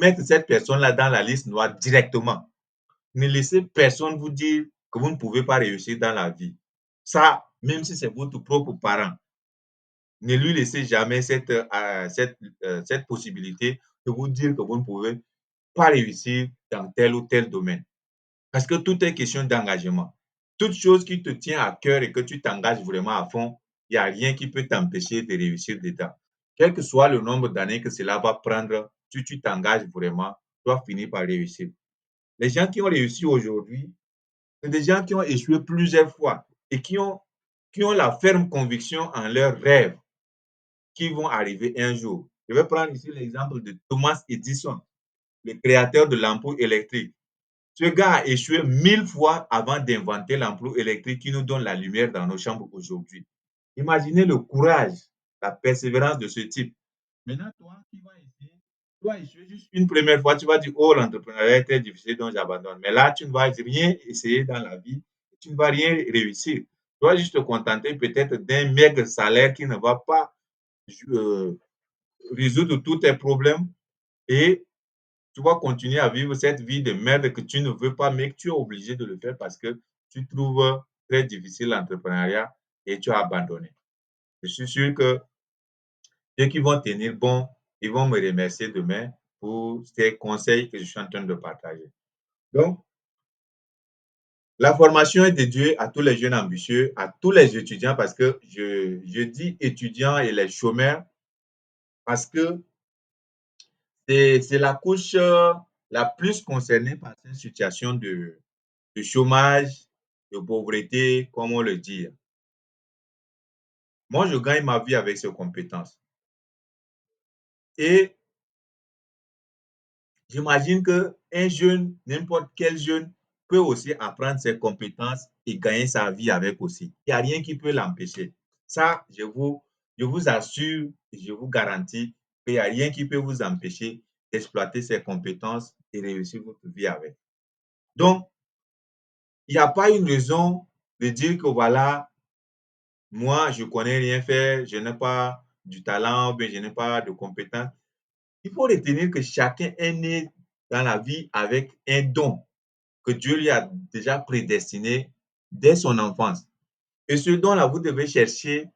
mettre cette personne-là dans la liste noire directement. Ne laissez personne vous dire que vous ne pouvez pas réussir dans la vie. Ça, même si c'est votre propre parent, ne lui laissez jamais cette possibilité de vous dire que vous ne pouvez pas réussir dans tel ou tel domaine. Parce que tout est question d'engagement. Toute chose qui te tient à cœur et que tu t'engages vraiment à fond, il n'y a rien qui peut t'empêcher de réussir dedans. Quel que soit le nombre d'années que cela va prendre, si tu t'engages vraiment, tu vas finir par réussir. Les gens qui ont réussi aujourd'hui, c'est des gens qui ont échoué plusieurs fois et qui ont la ferme conviction en leurs rêves qui vont arriver un jour. Je vais prendre ici l'exemple de Thomas Edison, le créateur de l'ampoule électrique. Ce gars a échoué 1000 fois avant d'inventer l'ampoule électrique qui nous donne la lumière dans nos chambres aujourd'hui. Imaginez le courage, la persévérance de ce type. Maintenant, toi qui vas essayer, tu vas échouer juste une première fois, tu vas dire, oh, l'entrepreneuriat est très difficile, donc j'abandonne. Mais là, tu ne vas rien essayer dans la vie, tu ne vas rien réussir. Tu vas juste te contenter peut-être d'un maigre salaire qui ne va pas résoudre tous tes problèmes et tu vas continuer à vivre cette vie de merde que tu ne veux pas, mais que tu es obligé de le faire parce que tu trouves très difficile l'entrepreneuriat et tu as abandonné. Je suis sûr que ceux qui vont tenir bon, ils vont me remercier demain pour ces conseils que je suis en train de partager. Donc, la formation est dédiée à tous les jeunes ambitieux, à tous les étudiants, parce que je dis étudiants et les chômeurs, parce que c'est la couche la plus concernée par cette situation de chômage, de pauvreté, comme on le dit. Moi, je gagne ma vie avec ces compétences. Et j'imagine qu'un jeune, n'importe quel jeune, peut aussi apprendre ses compétences et gagner sa vie avec aussi. Il n'y a rien qui peut l'empêcher. Ça, je vous assure et je vous garantis qu'il n'y a rien qui peut vous empêcher d'exploiter ses compétences et réussir votre vie avec. Donc, il n'y a pas une raison de dire que voilà, moi, je ne connais rien faire, je n'ai pas du talent, ou bien je n'ai pas de compétences. Il faut retenir que chacun est né dans la vie avec un don que Dieu lui a déjà prédestiné dès son enfance. Et ce don-là, vous devez chercher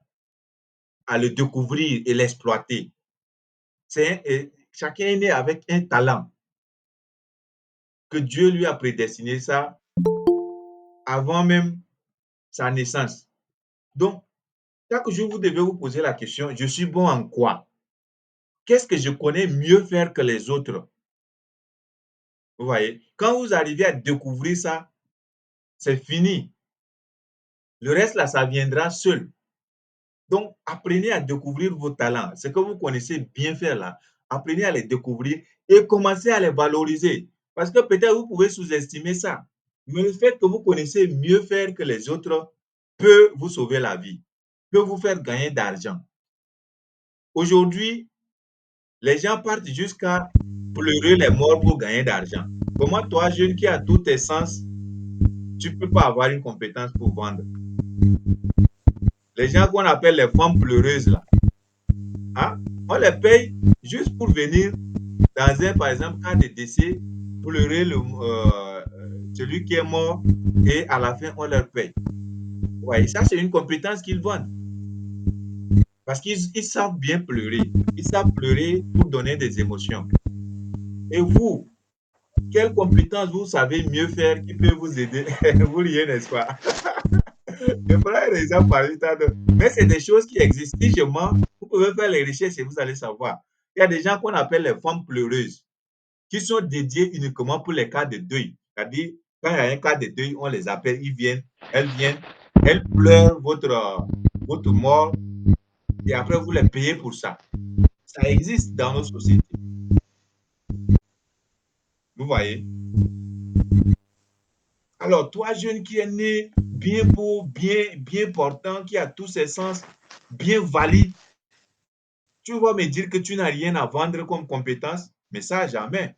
à le découvrir et l'exploiter. Chacun est né avec un talent que Dieu lui a prédestiné ça avant même sa naissance. Donc, chaque jour, vous devez vous poser la question, je suis bon en quoi? Qu'est-ce que je connais mieux faire que les autres? Vous voyez? Quand vous arrivez à découvrir ça, c'est fini. Le reste, là, ça viendra seul. Donc, apprenez à découvrir vos talents. Ce que vous connaissez bien faire là, apprenez à les découvrir et commencez à les valoriser. Parce que peut-être vous pouvez sous-estimer ça. Mais le fait que vous connaissez mieux faire que les autres peut vous sauver la vie, peut vous faire gagner d'argent. Aujourd'hui, les gens partent jusqu'à pleurer les morts pour gagner d'argent. Comment toi, jeune qui as tous tes sens, tu ne peux pas avoir une compétence pour vendre? Les gens qu'on appelle les femmes pleureuses, là, hein, on les paye juste pour venir dans un, par exemple, cas de décès, pleurer celui qui est mort et à la fin, on leur paye. Ouais, ça, c'est une compétence qu'ils vendent. Parce qu'ils savent bien pleurer. Ils savent pleurer pour donner des émotions. Et vous, quelles compétences vous savez mieux faire qui peut vous aider? Vous riez, n'est-ce pas? Je prends un exemple parmi tant d'autres. Mais c'est des choses qui existent. Si je mens, vous pouvez faire les recherches et vous allez savoir. Il y a des gens qu'on appelle les femmes pleureuses qui sont dédiées uniquement pour les cas de deuil. C'est-à-dire, quand il y a un cas de deuil, on les appelle, ils viennent, elles pleurent votre mort et après vous les payez pour ça. Ça existe dans nos sociétés. Vous voyez? Alors, toi, jeune qui est né bien beau, bien portant, qui a tous ses sens bien valides, tu vas me dire que tu n'as rien à vendre comme compétence, mais ça, jamais.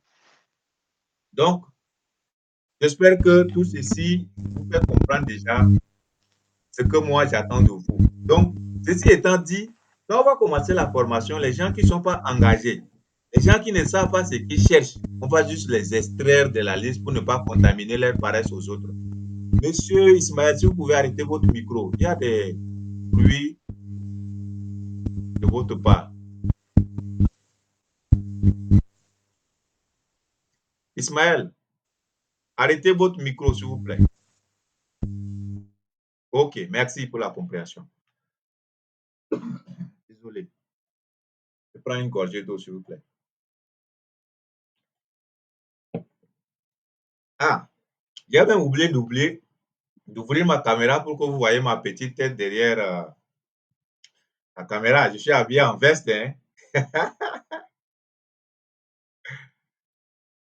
Donc, j'espère que tout ceci vous fait comprendre déjà ce que moi j'attends de vous. Donc, ceci étant dit, quand on va commencer la formation, les gens qui ne sont pas engagés, les gens qui ne savent pas ce qu'ils cherchent, on va juste les extraire de la liste pour ne pas contaminer leur paresse aux autres. Monsieur Ismaël, si vous pouvez arrêter votre micro, il y a des bruits de votre part. Ismaël, arrêtez votre micro, s'il vous plaît. Ok, merci pour la compréhension. Désolé. Je prends une gorgée d'eau, s'il vous plaît. Ah, j'ai même oublié d'ouvrir ma caméra pour que vous voyez ma petite tête derrière la caméra. Je suis habillé en veste. Hein?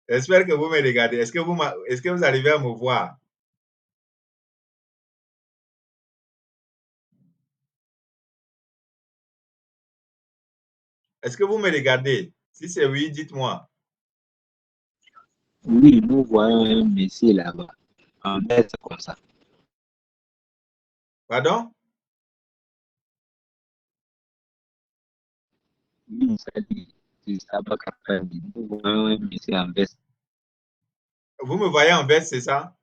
J'espère que vous me regardez. Est-ce que vous arrivez à me voir? Est-ce que vous me regardez? Si c'est oui, dites-moi. Oui, nous voyons un monsieur là-bas, en veste comme ça. Pardon? Oui, ça dit, c'est ça, pas capable. Nous voyons un monsieur en veste. Vous me voyez en veste, c'est ça?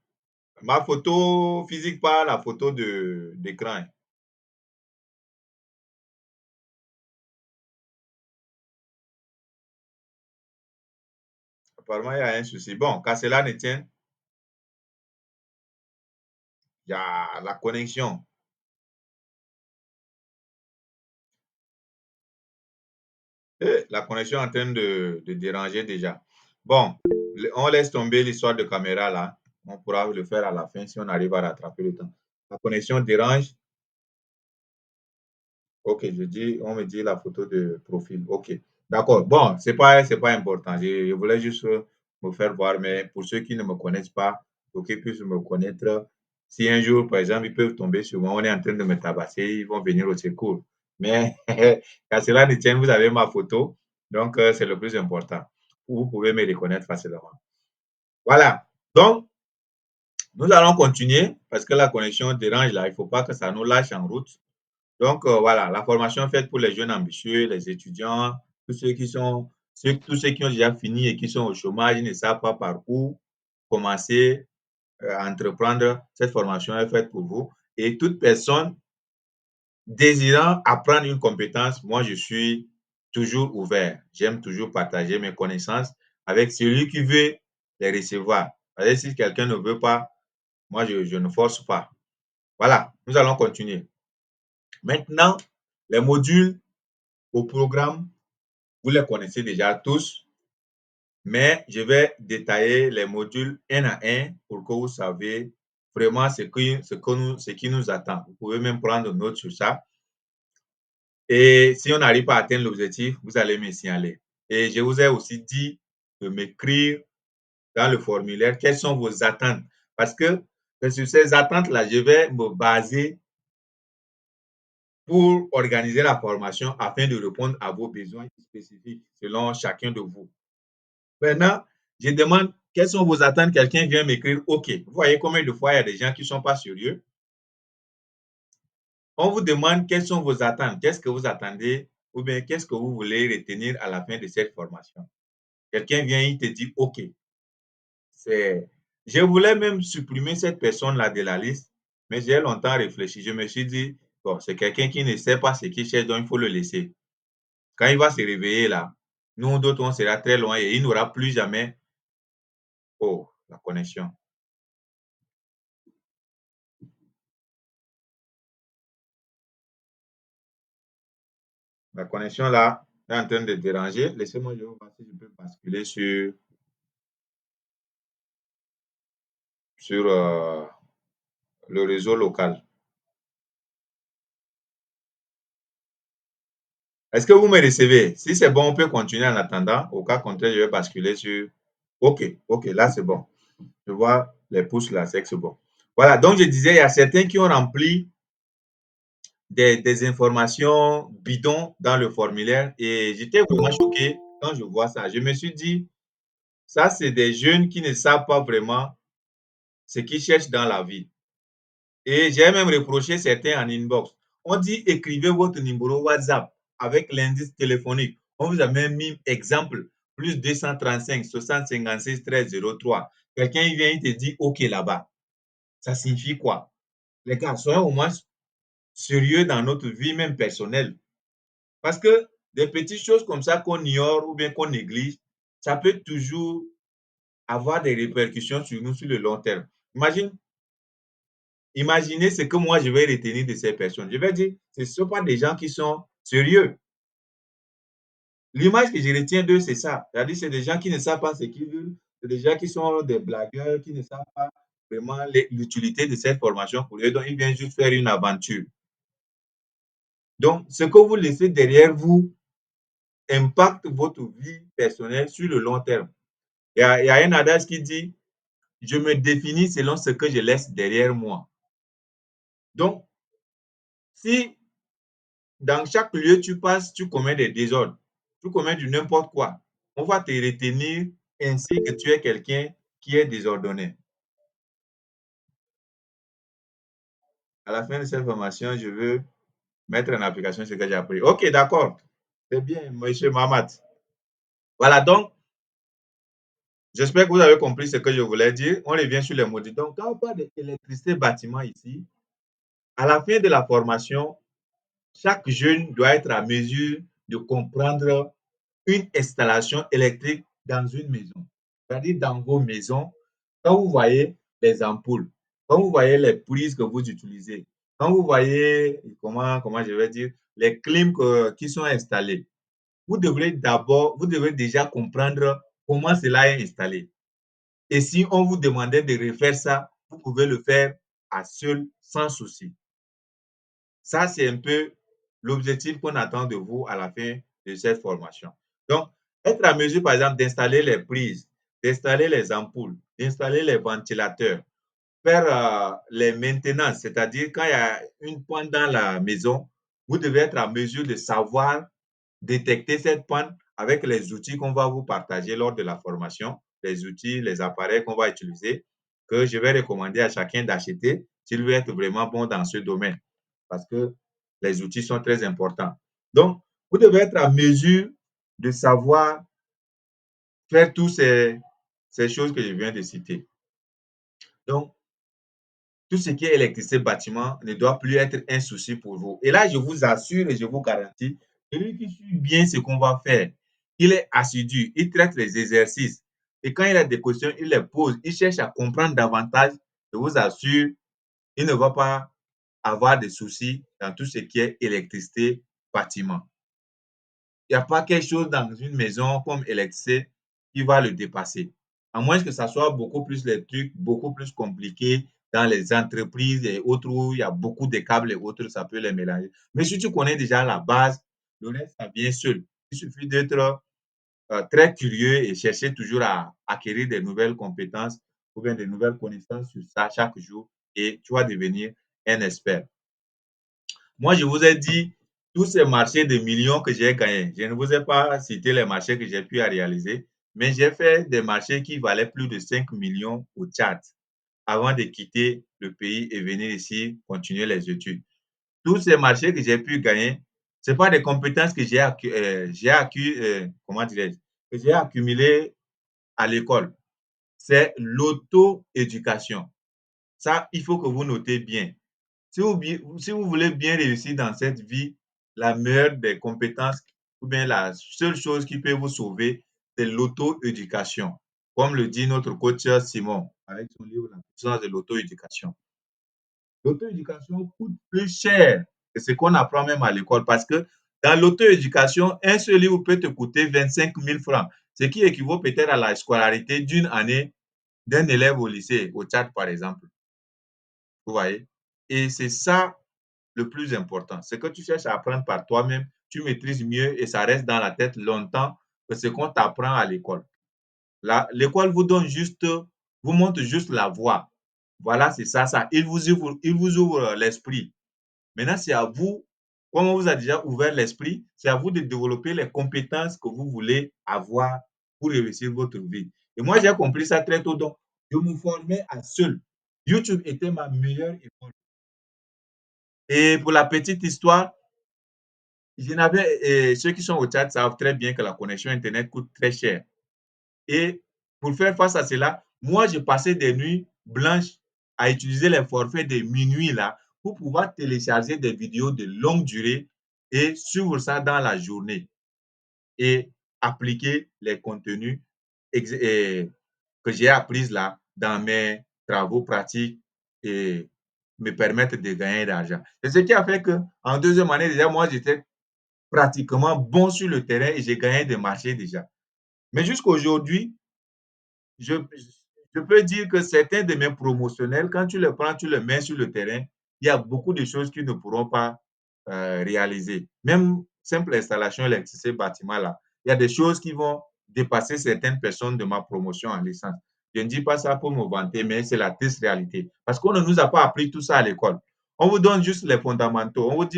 Ma photo physique, pas la photo d'écran. Apparemment, il y a un souci. Bon, qu'à cela ne tienne, il y a la connexion. La connexion est en train de déranger déjà. Bon, on laisse tomber l'histoire de caméra là. On pourra le faire à la fin si on arrive à rattraper le temps. La connexion dérange. Ok, on me dit la photo de profil. Ok, d'accord. Bon, c'est pas important. Je voulais juste me faire voir, mais pour ceux qui ne me connaissent pas, pour qu'ils puissent me connaître, si un jour, par exemple, ils peuvent tomber sur moi, on est en train de me tabasser, ils vont venir au secours. Mais qu'à cela ne tienne, vous avez ma photo, donc c'est le plus important. Vous pouvez me reconnaître facilement. Voilà. Donc, nous allons continuer parce que la connexion dérange là. Il ne faut pas que ça nous lâche en route. Donc, voilà, la formation faite pour les jeunes ambitieux, les étudiants, tous ceux qui ont déjà fini et qui sont au chômage, ils ne savent pas par où commencer à entreprendre. Cette formation est faite pour vous. Et toute personne désirant apprendre une compétence, moi, je suis toujours ouvert. J'aime toujours partager mes connaissances avec celui qui veut les recevoir. Si quelqu'un ne veut pas, moi, je ne force pas. Voilà, nous allons continuer. Maintenant, les modules au programme, vous les connaissez déjà tous, mais je vais détailler les modules un à un pour que vous savez vraiment ce qui nous attend. Vous pouvez même prendre note sur ça. Et si on n'arrive pas à atteindre l'objectif, vous allez me signaler. Et je vous ai aussi dit de m'écrire dans le formulaire quelles sont vos attentes. Parce que c'est sur ces attentes-là, je vais me baser pour organiser la formation afin de répondre à vos besoins spécifiques selon chacun de vous. Maintenant, je demande quelles sont vos attentes. Quelqu'un vient m'écrire OK. Vous voyez combien de fois il y a des gens qui ne sont pas sérieux. On vous demande quelles sont vos attentes. Qu'est-ce que vous attendez ou bien qu'est-ce que vous voulez retenir à la fin de cette formation. Quelqu'un vient, il te dit OK. Je voulais même supprimer cette personne-là de la liste, mais j'ai longtemps réfléchi. Je me suis dit, bon, c'est quelqu'un qui ne sait pas ce qu'il cherche, donc il faut le laisser. Quand il va se réveiller là, Nous, d'autres, on sera très loin et il n'y aura plus jamais, oh, la connexion. La connexion là est en train de déranger. Laissez-moi, je vais voir si je peux basculer sur le réseau local. Est-ce que vous me recevez? Si c'est bon, on peut continuer en attendant. Au cas contraire, je vais basculer sur... OK, OK, là, c'est bon. Je vois les pouces là, c'est que c'est bon. Voilà, donc je disais, il y a certains qui ont rempli des informations bidons dans le formulaire et j'étais vraiment choqué quand je vois ça. Je me suis dit, ça, c'est des jeunes qui ne savent pas vraiment ce qu'ils cherchent dans la vie. Et j'ai même reproché certains en inbox. On dit écrivez votre numéro WhatsApp avec l'indice téléphonique. On vous a même mis exemple plus 235 60 56 13 03. Quelqu'un vient, il te dit OK là-bas. Ça signifie quoi? Les gars, soyons au moins sérieux dans notre vie, même personnelle. Parce que des petites choses comme ça qu'on ignore ou bien qu'on néglige, ça peut toujours avoir des répercussions sur nous sur le long terme. Imaginez ce que moi je vais retenir de ces personnes. Je vais dire, ce ne sont pas des gens qui sont sérieux. L'image que je retiens d'eux, c'est ça. C'est-à-dire, c'est des gens qui ne savent pas ce qu'ils veulent. C'est des gens qui sont des blagueurs, qui ne savent pas vraiment l'utilité de cette formation pour eux. Donc, ils viennent juste faire une aventure. Donc, ce que vous laissez derrière vous impacte votre vie personnelle sur le long terme. Il y a un adage qui dit, je me définis selon ce que je laisse derrière moi. Donc, si dans chaque lieu tu passes, tu commets des désordres, tu commets du n'importe quoi, on va te retenir ainsi que tu es quelqu'un qui est désordonné. À la fin de cette formation, je veux mettre en application ce que j'ai appris. OK, d'accord. C'est bien, monsieur Mahamat. Voilà, donc, j'espère que vous avez compris ce que je voulais dire. On revient sur les modules. Donc, quand on parle d'électricité bâtiment ici, à la fin de la formation, chaque jeune doit être à mesure de comprendre une installation électrique dans une maison. C'est-à-dire dans vos maisons, quand vous voyez les ampoules, quand vous voyez les prises que vous utilisez, quand vous voyez, comment je vais dire, les clims qui sont installés, vous devrez déjà comprendre comment cela est installé. Et si on vous demandait de refaire ça, vous pouvez le faire à seul, sans souci. Ça, c'est un peu l'objectif qu'on attend de vous à la fin de cette formation. Donc, être à mesure, par exemple, d'installer les prises, d'installer les ampoules, d'installer les ventilateurs, faire les maintenances, c'est-à-dire quand il y a une panne dans la maison, vous devez être à mesure de savoir détecter cette panne avec les outils qu'on va vous partager lors de la formation, les outils, les appareils qu'on va utiliser, que je vais recommander à chacun d'acheter s'il veut être vraiment bon dans ce domaine, parce que les outils sont très importants. Donc, vous devez être à mesure de savoir faire toutes ces choses que je viens de citer. Donc, tout ce qui est électricité bâtiment ne doit plus être un souci pour vous. Et là, je vous assure et je vous garantis, celui qui suit bien ce qu'on va faire, il est assidu, il traite les exercices. Et quand il a des questions, il les pose, il cherche à comprendre davantage. Je vous assure, il ne va pas avoir de soucis dans tout ce qui est électricité bâtiment. Il n'y a pas quelque chose dans une maison comme électricité qui va le dépasser. À moins que ça soit beaucoup plus les trucs, beaucoup plus compliqués dans les entreprises et autres où il y a beaucoup de câbles et autres, ça peut les mélanger. Mais si tu connais déjà la base, le reste, ça vient seul. Il suffit d'être très curieux et chercher toujours à acquérir des nouvelles compétences ou bien des nouvelles connaissances sur ça chaque jour et tu vas devenir un expert. Moi, je vous ai dit tous ces marchés de millions que j'ai gagnés. Je ne vous ai pas cité les marchés que j'ai pu réaliser, mais j'ai fait des marchés qui valaient plus de 5 millions au Tchad avant de quitter le pays et venir ici continuer les études. Tous ces marchés que j'ai pu gagner, ce pas des compétences que que j'ai accumulées à l'école. C'est l'auto-éducation. Ça, il faut que vous notez bien. Si vous voulez bien réussir dans cette vie, la meilleure des compétences ou bien la seule chose qui peut vous sauver, c'est l'auto-éducation. Comme le dit notre coach Simon, avec son livre La puissance de l'auto-éducation. L'auto-éducation coûte plus cher que ce qu'on apprend même à l'école parce que dans l'auto-éducation, un seul livre peut te coûter 25 000 francs, ce qui équivaut peut-être à la scolarité d'une année d'un élève au lycée, au Tchad par exemple. Vous voyez? Et c'est ça le plus important. C'est que tu cherches à apprendre par toi-même, tu maîtrises mieux et ça reste dans la tête longtemps que ce qu'on t'apprend à l'école. L'école vous donne juste, vous montre juste la voie. Voilà, c'est ça, ça. Il vous ouvre l'esprit. Maintenant, c'est à vous, comme on vous a déjà ouvert l'esprit, c'est à vous de développer les compétences que vous voulez avoir pour réussir votre vie. Et moi, j'ai compris ça très tôt. Donc, je me formais à seul. YouTube était ma meilleure école. Et pour la petite histoire, ceux qui sont au chat savent très bien que la connexion Internet coûte très cher. Et pour faire face à cela, moi, je passais des nuits blanches à utiliser les forfaits de minuit là pour pouvoir télécharger des vidéos de longue durée et suivre ça dans la journée et appliquer les contenus que j'ai appris là dans mes travaux pratiques et me permettre de gagner de l'argent. C'est ce qui a fait qu'en deuxième année, déjà, moi, j'étais pratiquement bon sur le terrain et j'ai gagné des marchés déjà. Mais jusqu'à aujourd'hui, je, je peux dire que certains de mes promotionnels, quand tu les prends, tu les mets sur le terrain, il y a beaucoup de choses qu'ils ne pourront pas réaliser. Même simple installation électricité bâtiment là, il y a des choses qui vont dépasser certaines personnes de ma promotion en licence. Je ne dis pas ça pour me vanter, mais c'est la triste réalité. Parce qu'on ne nous a pas appris tout ça à l'école. On vous donne juste les fondamentaux, on vous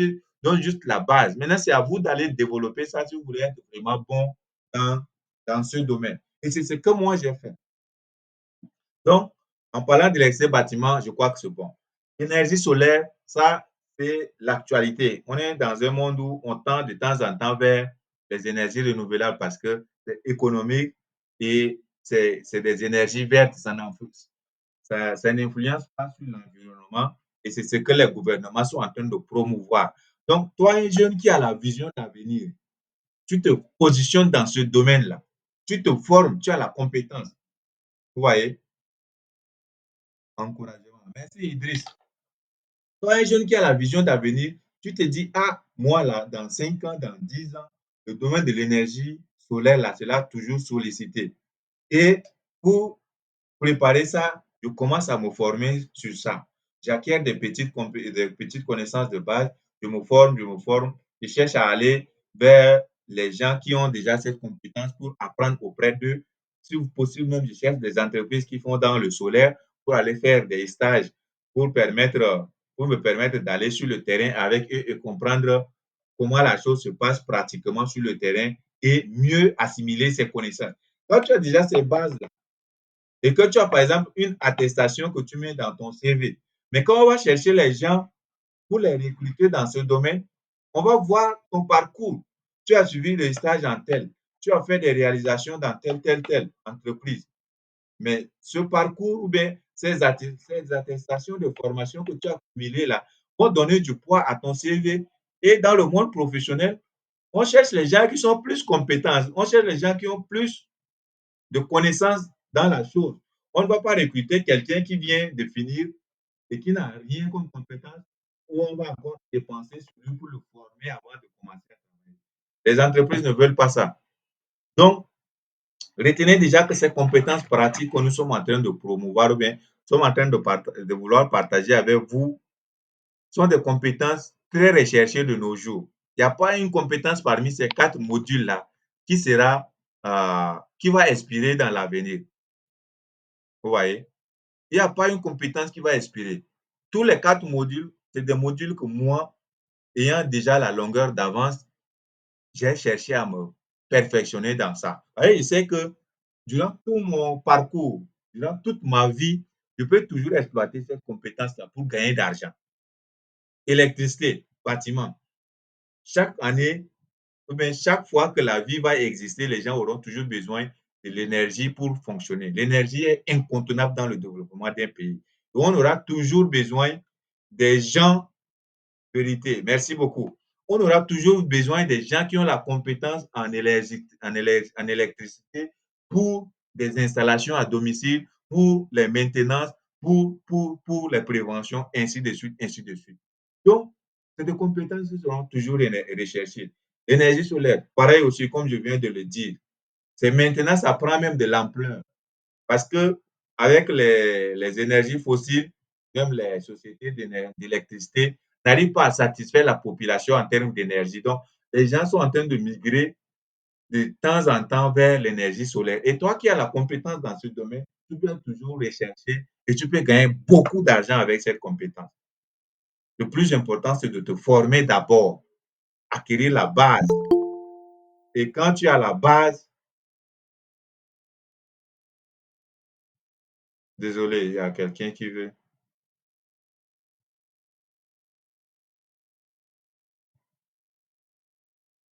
donne juste la base. Maintenant, c'est à vous d'aller développer ça si vous voulez être vraiment bon dans ce domaine. Et c'est ce que moi j'ai fait. Donc, en parlant d'électricité bâtiment, je crois que c'est bon. Énergie solaire, ça, c'est l'actualité. On est dans un monde où on tend de temps en temps vers les énergies renouvelables parce que c'est économique et c'est des énergies vertes, ça n'influence pas sur l'environnement et c'est ce que les gouvernements sont en train de promouvoir. Donc, toi, un jeune qui a la vision d'avenir, tu te positionnes dans ce domaine-là, tu te formes, tu as la compétence. Vous voyez? Encouragement. Merci Idriss. Toi, un jeune qui a la vision d'avenir, tu te dis, ah, moi là, dans 5 ans, dans 10 ans, le domaine de l'énergie solaire, là, c'est là toujours sollicité. Et pour préparer ça, je commence à me former sur ça. J'acquiers des petites connaissances de base, je me forme, je cherche à aller vers les gens qui ont déjà cette compétence pour apprendre auprès d'eux. Si possible, même, je cherche des entreprises qui font dans le solaire pour aller faire des stages pour, pour me permettre d'aller sur le terrain avec eux et comprendre comment la chose se passe pratiquement sur le terrain et mieux assimiler ces connaissances. Quand tu as déjà ces bases-là, et que tu as par exemple une attestation que tu mets dans ton CV. Mais quand on va chercher les gens pour les recruter dans ce domaine, on va voir ton parcours. Tu as suivi le stage en tel, tu as fait des réalisations dans telle entreprise. Mais ce parcours ou bien ces attestations de formation que tu as accumulées là vont donner du poids à ton CV. Et dans le monde professionnel, on cherche les gens qui sont plus compétents, on cherche les gens qui ont plus de connaissances dans la chose. On ne va pas recruter quelqu'un qui vient de finir et qui n'a rien comme compétence, ou on va encore dépenser sur lui pour le former avant de commencer à travailler. Les entreprises ne veulent pas ça. Donc, retenez déjà que ces compétences pratiques que nous sommes en train de promouvoir ou bien sommes en train de vouloir partager avec vous sont des compétences très recherchées de nos jours. Il n'y a pas une compétence parmi ces 4 modules-là qui qui va inspirer dans l'avenir. Vous voyez? Il n'y a pas une compétence qui va inspirer. Tous les 4 modules, c'est des modules que moi, ayant déjà la longueur d'avance, j'ai cherché à me perfectionner dans ça. Vous voyez, je sais que durant tout mon parcours, durant toute ma vie, je peux toujours exploiter cette compétence-là pour gagner d'argent. Électricité, bâtiment. Chaque année, ou bien chaque fois que la vie va exister, les gens auront toujours besoin de l'énergie pour fonctionner. L'énergie est incontournable dans le développement d'un pays. Donc, on aura toujours besoin des gens vérité. Merci beaucoup. on aura toujours besoin des gens qui ont la compétence en électricité pour des installations à domicile, pour les maintenances, pour les préventions, ainsi de suite, ainsi de suite. Donc, ces compétences seront toujours recherchées. L'énergie solaire, pareil aussi, comme je viens de le dire, c'est maintenant, ça prend même de l'ampleur. Parce que avec les énergies fossiles, même les sociétés d'électricité n'arrivent pas à satisfaire la population en termes d'énergie. Donc, les gens sont en train de migrer de temps en temps vers l'énergie solaire. Et toi qui as la compétence dans ce domaine, tu peux toujours rechercher et tu peux gagner beaucoup d'argent avec cette compétence. Le plus important, c'est de te former d'abord, acquérir la base. Et quand tu as la base, désolé, il y a quelqu'un qui veut.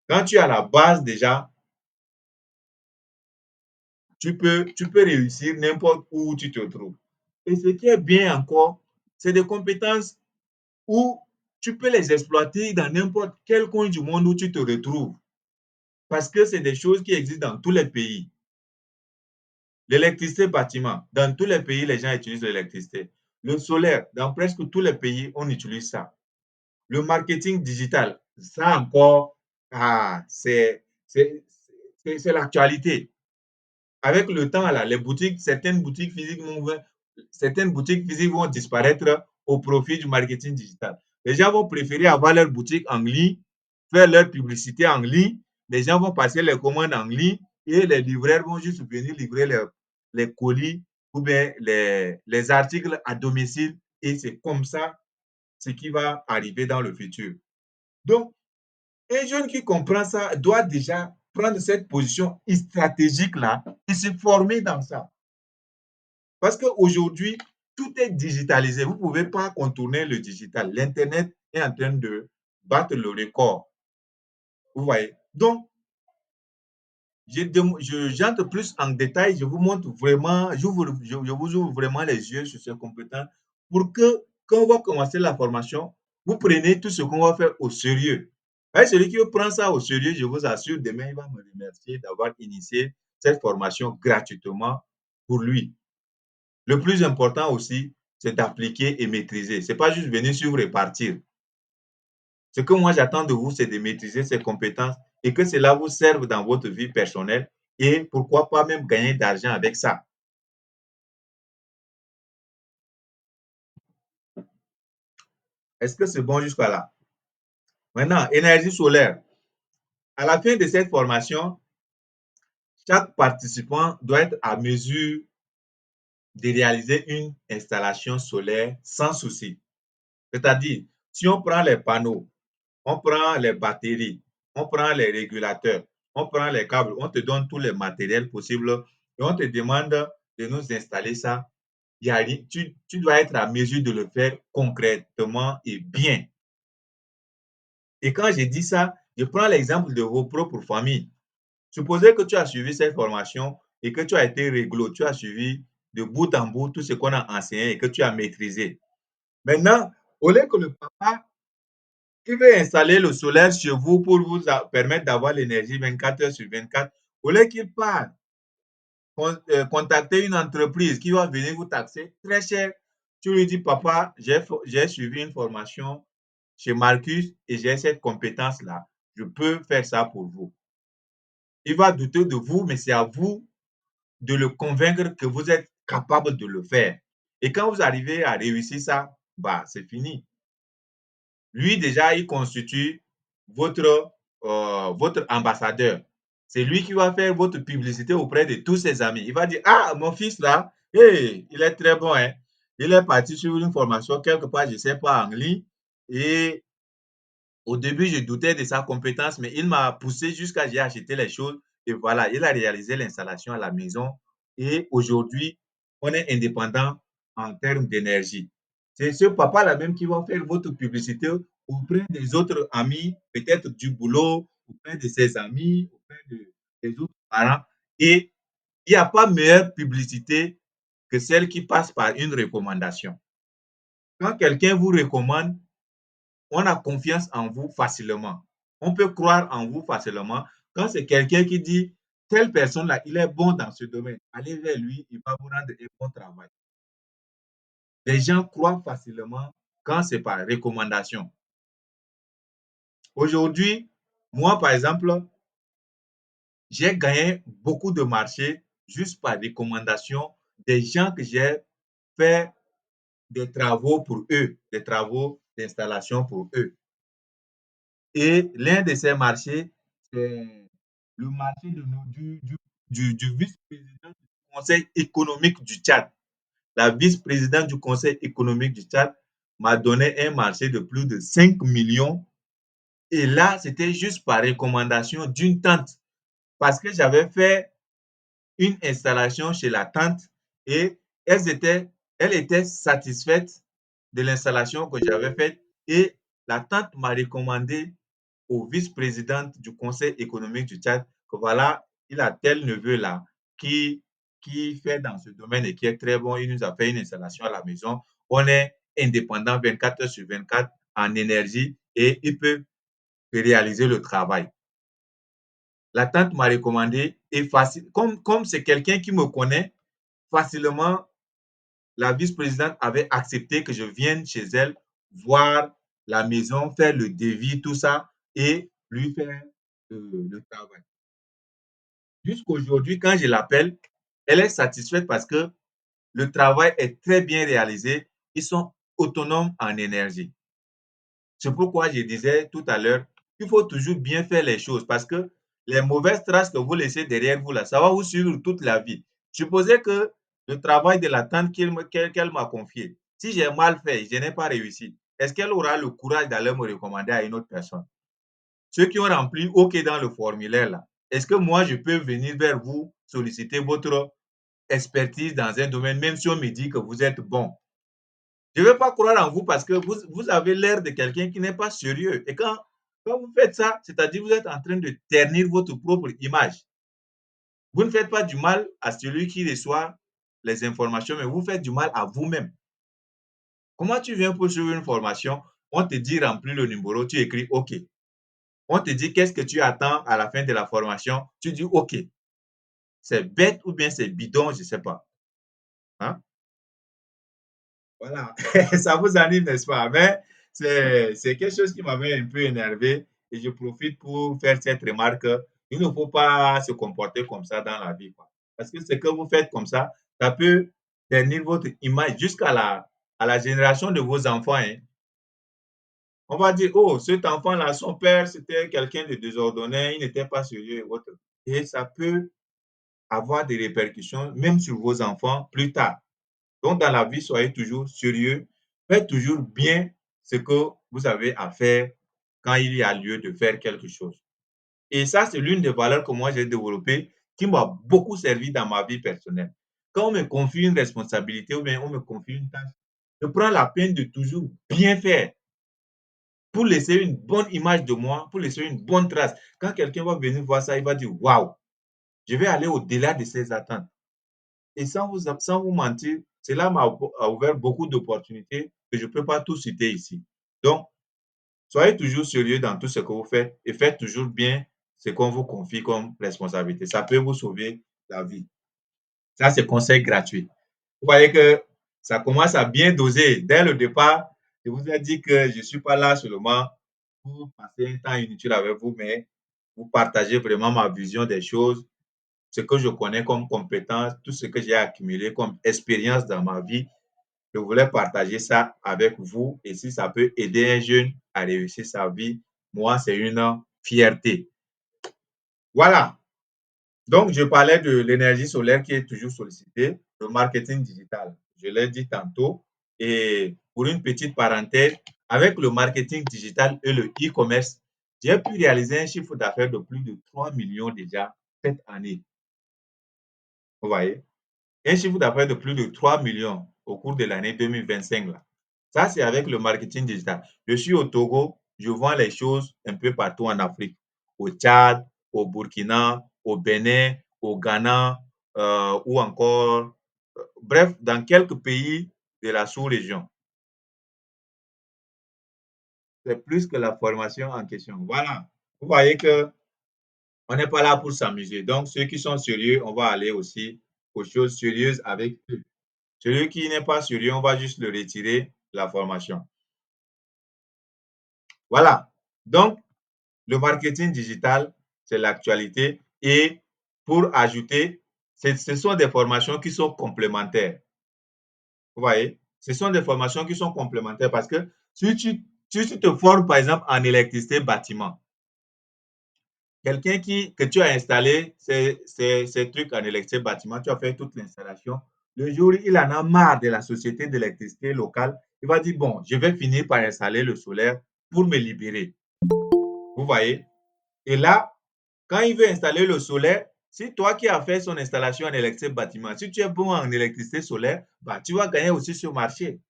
Quand tu as la base déjà, tu peux réussir n'importe où tu te trouves. Et ce qui est bien encore, c'est des compétences où tu peux les exploiter dans n'importe quel coin du monde où tu te retrouves. Parce que c'est des choses qui existent dans tous les pays. L'électricité bâtiment, dans tous les pays, les gens utilisent l'électricité. Le solaire, dans presque tous les pays, on utilise ça. Le marketing digital, ça encore, c'est l'actualité. Avec le temps, là, les boutiques, certaines boutiques physiques vont disparaître au profit du marketing digital. Les gens vont préférer avoir leur boutique en ligne, faire leur publicité en ligne. Les gens vont passer les commandes en ligne et les livreurs vont juste venir livrer les colis ou bien les articles à domicile. Et c'est comme ça ce qui va arriver dans le futur. Donc, un jeune qui comprend ça doit déjà prendre cette position stratégique-là et se former dans ça. Parce qu'aujourd'hui, tout est digitalisé. Vous ne pouvez pas contourner le digital. L'Internet est en train de battre le record. Vous voyez? Donc, j'entre plus en détail, je vous montre vraiment, je vous ouvre vraiment les yeux sur ces compétences pour que, quand on va commencer la formation, vous prenez tout ce qu'on va faire au sérieux. Et celui qui prend ça au sérieux, je vous assure, demain, il va me remercier d'avoir initié cette formation gratuitement pour lui. Le plus important aussi, c'est d'appliquer et maîtriser. Ce n'est pas juste venir suivre et partir. Ce que moi j'attends de vous, c'est de maîtriser ces compétences et que cela vous serve dans votre vie personnelle et pourquoi pas même gagner d'argent avec ça. Est-ce que c'est bon jusqu'à là? Maintenant, énergie solaire. À la fin de cette formation, chaque participant doit être à mesure de réaliser une installation solaire sans souci. C'est-à-dire, si on prend les panneaux, on prend les batteries, on prend les régulateurs, on prend les câbles, on te donne tous les matériels possibles et on te demande de nous installer ça. Tu dois être à mesure de le faire concrètement et bien. Et quand je dis ça, je prends l'exemple de vos propres familles. Supposez que tu as suivi cette formation et que tu as été réglo, tu as suivi de bout en bout tout ce qu'on a enseigné et que tu as maîtrisé. Maintenant, au lieu que le papa qui veut installer le solaire chez vous pour vous permettre d'avoir l'énergie 24 heures sur 24, au lieu qu'il parte contacter une entreprise qui va venir vous taxer très cher, tu lui dis, papa, j'ai suivi une formation chez Marcus et j'ai cette compétence-là. Je peux faire ça pour vous. Il va douter de vous, mais c'est à vous de le convaincre que vous êtes capable de le faire. Et quand vous arrivez à réussir ça, bah, c'est fini. Lui, déjà, il constitue votre ambassadeur. C'est lui qui va faire votre publicité auprès de tous ses amis. Il va dire, ah, mon fils là, hey, il est très bon. Hein? Il est parti sur une formation quelque part, je ne sais pas, en ligne. Et au début, je doutais de sa compétence, mais il m'a poussé jusqu'à j'ai acheté les choses. Et voilà, il a réalisé l'installation à la maison. Et aujourd'hui, on est indépendant en termes d'énergie. C'est ce papa-là même qui va faire votre publicité auprès des autres amis, peut-être du boulot, auprès de ses amis, auprès des autres parents. Et il n'y a pas meilleure publicité que celle qui passe par une recommandation. Quand quelqu'un vous recommande, on a confiance en vous facilement. On peut croire en vous facilement. Quand c'est quelqu'un qui dit, telle personne-là, il est bon dans ce domaine, allez vers lui, il va vous rendre un bon travail. Les gens croient facilement quand c'est par recommandation. Aujourd'hui, moi, par exemple, j'ai gagné beaucoup de marchés juste par recommandation des gens que j'ai fait des travaux pour eux, des travaux d'installation pour eux. Et l'un de ces marchés, c'est le marché du vice-président du Conseil économique du Tchad. La vice-présidente du Conseil économique du Tchad m'a donné un marché de plus de 5 millions. Et là, c'était juste par recommandation d'une tante. Parce que j'avais fait une installation chez la tante et elle était satisfaite de l'installation que j'avais faite et la tante m'a recommandé au vice-président du Conseil économique du Tchad que voilà, il a tel neveu-là qui fait dans ce domaine et qui est très bon. Il nous a fait une installation à la maison. On est indépendant 24 heures sur 24 en énergie et il peut réaliser le travail. La tante m'a recommandé et facile, comme c'est quelqu'un qui me connaît, facilement, la vice-présidente avait accepté que je vienne chez elle voir la maison, faire le devis, tout ça, et lui faire le travail. Jusqu'aujourd'hui, quand je l'appelle, elle est satisfaite parce que le travail est très bien réalisé. Ils sont autonomes en énergie. C'est pourquoi je disais tout à l'heure qu'il faut toujours bien faire les choses parce que les mauvaises traces que vous laissez derrière vous, là, ça va vous suivre toute la vie. Supposez que le travail de la tante qu'elle m'a confié, si j'ai mal fait, je n'ai pas réussi, est-ce qu'elle aura le courage d'aller me recommander à une autre personne? Ceux qui ont rempli OK dans le formulaire, là, est-ce que moi, je peux venir vers vous solliciter votre expertise dans un domaine, même si on me dit que vous êtes bon? Je ne vais pas croire en vous parce que vous avez l'air de quelqu'un qui n'est pas sérieux. Et quand vous faites ça, c'est-à-dire que vous êtes en train de ternir votre propre image. Vous ne faites pas du mal à celui qui reçoit les informations, mais vous faites du mal à vous-même. Comment tu viens pour suivre une formation? On te dit remplis le numéro, tu écris OK. On te dit qu'est-ce que tu attends à la fin de la formation, tu dis OK. C'est bête ou bien c'est bidon, je ne sais pas. Hein? Voilà, ça vous anime, n'est-ce pas? Mais c'est quelque chose qui m'avait un peu énervé et je profite pour faire cette remarque. Il ne faut pas se comporter comme ça dans la vie, quoi. Parce que ce que vous faites comme ça peut ternir votre image jusqu'à à la génération de vos enfants, hein. On va dire, oh, cet enfant-là, son père, c'était quelqu'un de désordonné, il n'était pas sérieux et autres. Et ça peut avoir des répercussions même sur vos enfants plus tard. Donc, dans la vie, soyez toujours sérieux. Faites toujours bien ce que vous avez à faire quand il y a lieu de faire quelque chose. Et ça, c'est l'une des valeurs que moi, j'ai développées qui m'a beaucoup servi dans ma vie personnelle. Quand on me confie une responsabilité ou bien on me confie une tâche, je prends la peine de toujours bien faire pour laisser une bonne image de moi, pour laisser une bonne trace. Quand quelqu'un va venir voir ça, il va dire, waouh, je vais aller au-delà de ses attentes. Et sans vous mentir, cela a ouvert beaucoup d'opportunités que je ne peux pas tout citer ici. Donc, soyez toujours sérieux dans tout ce que vous faites et faites toujours bien ce qu'on vous confie comme responsabilité. Ça peut vous sauver la vie. Ça, c'est conseil gratuit. Vous voyez que ça commence à bien doser. Dès le départ, je vous ai dit que je ne suis pas là seulement pour passer un temps inutile avec vous, mais vous partagez vraiment ma vision des choses, ce que je connais comme compétence, tout ce que j'ai accumulé comme expérience dans ma vie. Je voulais partager ça avec vous et si ça peut aider un jeune à réussir sa vie, moi, c'est une fierté. Voilà. Donc, je parlais de l'énergie solaire qui est toujours sollicitée, le marketing digital. Je l'ai dit tantôt. Et pour une petite parenthèse, avec le marketing digital et le e-commerce, j'ai pu réaliser un chiffre d'affaires de plus de 3 millions déjà cette année. Vous voyez? Un chiffre d'affaires de plus de 3 millions au cours de l'année 2025. Là. Ça, c'est avec le marketing digital. Je suis au Togo, je vends les choses un peu partout en Afrique. Au Tchad, au Burkina, au Bénin, au Ghana, ou encore, bref, dans quelques pays de la sous-région. c'est plus que la formation en question. Voilà. Vous voyez que on n'est pas là pour s'amuser. Donc, ceux qui sont sérieux, on va aller aussi aux choses sérieuses avec eux. Celui qui n'est pas sérieux, on va juste le retirer la formation. Voilà. Donc, le marketing digital, c'est l'actualité. Et pour ajouter, ce sont des formations qui sont complémentaires. Vous voyez? Ce sont des formations qui sont complémentaires parce que si tu te formes, par exemple, en électricité bâtiment, quelqu'un que tu as installé ces trucs en électricité bâtiment, tu as fait toute l'installation. Le jour où il en a marre de la société d'électricité locale, il va dire, bon, je vais finir par installer le solaire pour me libérer. Vous voyez? Et là, quand il veut installer le solaire, si toi qui as fait son installation en électricité bâtiment, si tu es bon en électricité solaire, bah, tu vas gagner aussi sur le marché.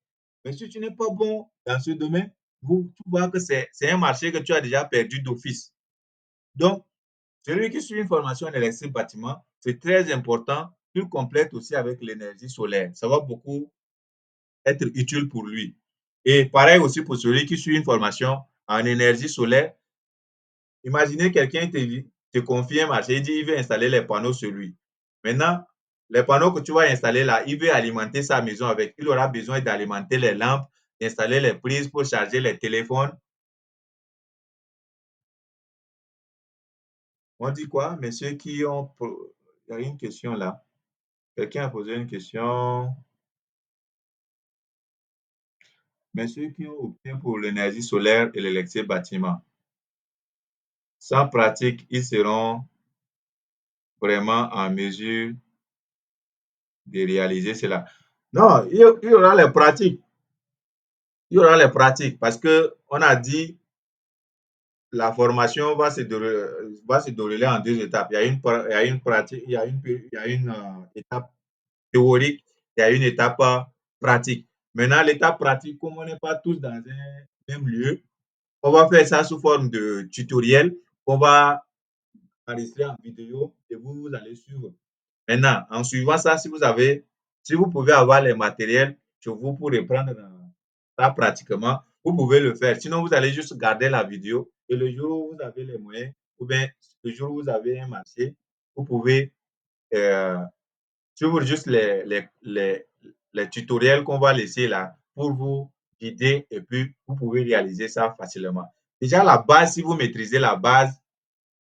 Mais si tu n'es pas bon dans ce domaine, tu vois que c'est un marché que tu as déjà perdu d'office. Donc, celui qui suit une formation en électricité bâtiment, c'est très important qu'il complète aussi avec l'énergie solaire. Ça va beaucoup être utile pour lui. Et pareil aussi pour celui qui suit une formation en énergie solaire. Imaginez quelqu'un te confie un marché, il dit qu'il veut installer les panneaux sur lui. Maintenant, les panneaux que tu vas installer là, il veut alimenter sa maison avec. Il aura besoin d'alimenter les lampes, d'installer les prises pour charger les téléphones. On dit quoi? Messieurs qui ont... Il y a une question là. Quelqu'un a posé une question. Messieurs qui ont opté pour l'énergie solaire et l'électricité bâtiment. Sans pratique, ils seront vraiment en mesure de réaliser cela. Non, il y aura les pratiques. Il y aura les pratiques parce qu'on a dit la formation va se dérouler en deux étapes. Il y a une pratique, il y a une étape théorique, il y a une étape pratique. Maintenant, l'étape pratique, comme on n'est pas tous dans un même lieu, on va faire ça sous forme de tutoriel. On va enregistrer en vidéo et vous allez suivre. Maintenant, en suivant ça, si vous pouvez avoir les matériels chez vous pour reprendre ça pratiquement, vous pouvez le faire. Sinon, vous allez juste garder la vidéo et le jour où vous avez les moyens, ou bien le jour où vous avez un marché, vous pouvez euh, suivre juste les tutoriels qu'on va laisser là pour vous guider et puis vous pouvez réaliser ça facilement. Déjà, la base, si vous maîtrisez la base,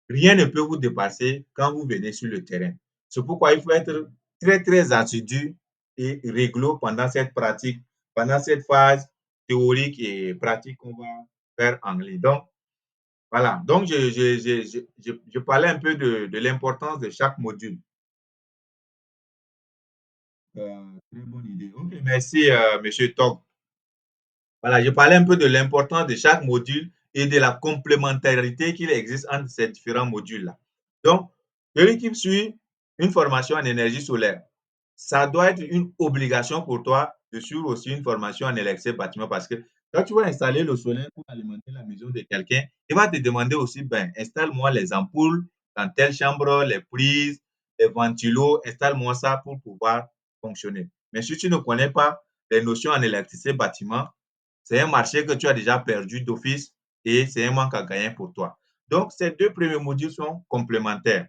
rien ne peut vous dépasser quand vous venez sur le terrain. C'est pourquoi il faut être très, très assidu et réglo pendant cette pratique, pendant cette phase théorique et pratique qu'on va faire en ligne. Donc, voilà. Donc, je parlais un peu de l'importance de chaque module. Très bonne idée. OK, merci, Monsieur Tog. Voilà, je parlais un peu de l'importance de chaque module et de la complémentarité qu'il existe entre ces différents modules-là. Donc, celui qui suit une formation en énergie solaire, ça doit être une obligation pour toi de suivre aussi une formation en électricité bâtiment parce que quand tu vas installer le solaire pour alimenter la maison de quelqu'un, il va te demander aussi, ben, installe-moi les ampoules dans telle chambre, les prises, les ventilos, installe-moi ça pour pouvoir fonctionner. Mais si tu ne connais pas les notions en électricité bâtiment, c'est un marché que tu as déjà perdu d'office et c'est un manque à gagner pour toi. Donc, ces deux premiers modules sont complémentaires.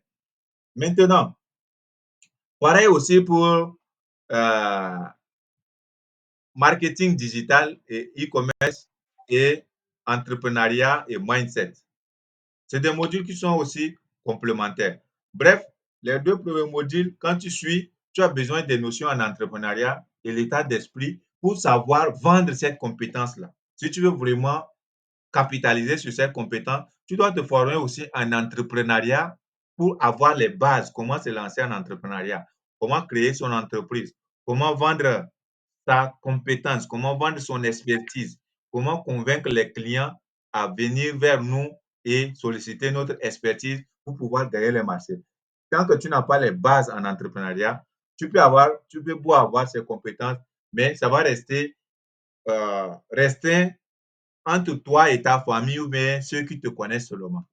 Maintenant, pareil aussi pour euh, marketing digital et e-commerce et entrepreneuriat et mindset. C'est des modules qui sont aussi complémentaires. Bref, les deux premiers modules, quand tu suis, tu as besoin des notions en entrepreneuriat et l'état d'esprit pour savoir vendre cette compétence-là. Si tu veux vraiment capitaliser sur cette compétence, tu dois te former aussi en entrepreneuriat pour avoir les bases, comment se lancer en entrepreneuriat, comment créer son entreprise, comment vendre sa compétence, comment vendre son expertise, comment convaincre les clients à venir vers nous et solliciter notre expertise pour pouvoir gagner les marchés. Tant que tu n'as pas les bases en entrepreneuriat, tu peux beau avoir ces compétences, mais ça va rester restreint entre toi et ta famille ou bien ceux qui te connaissent seulement.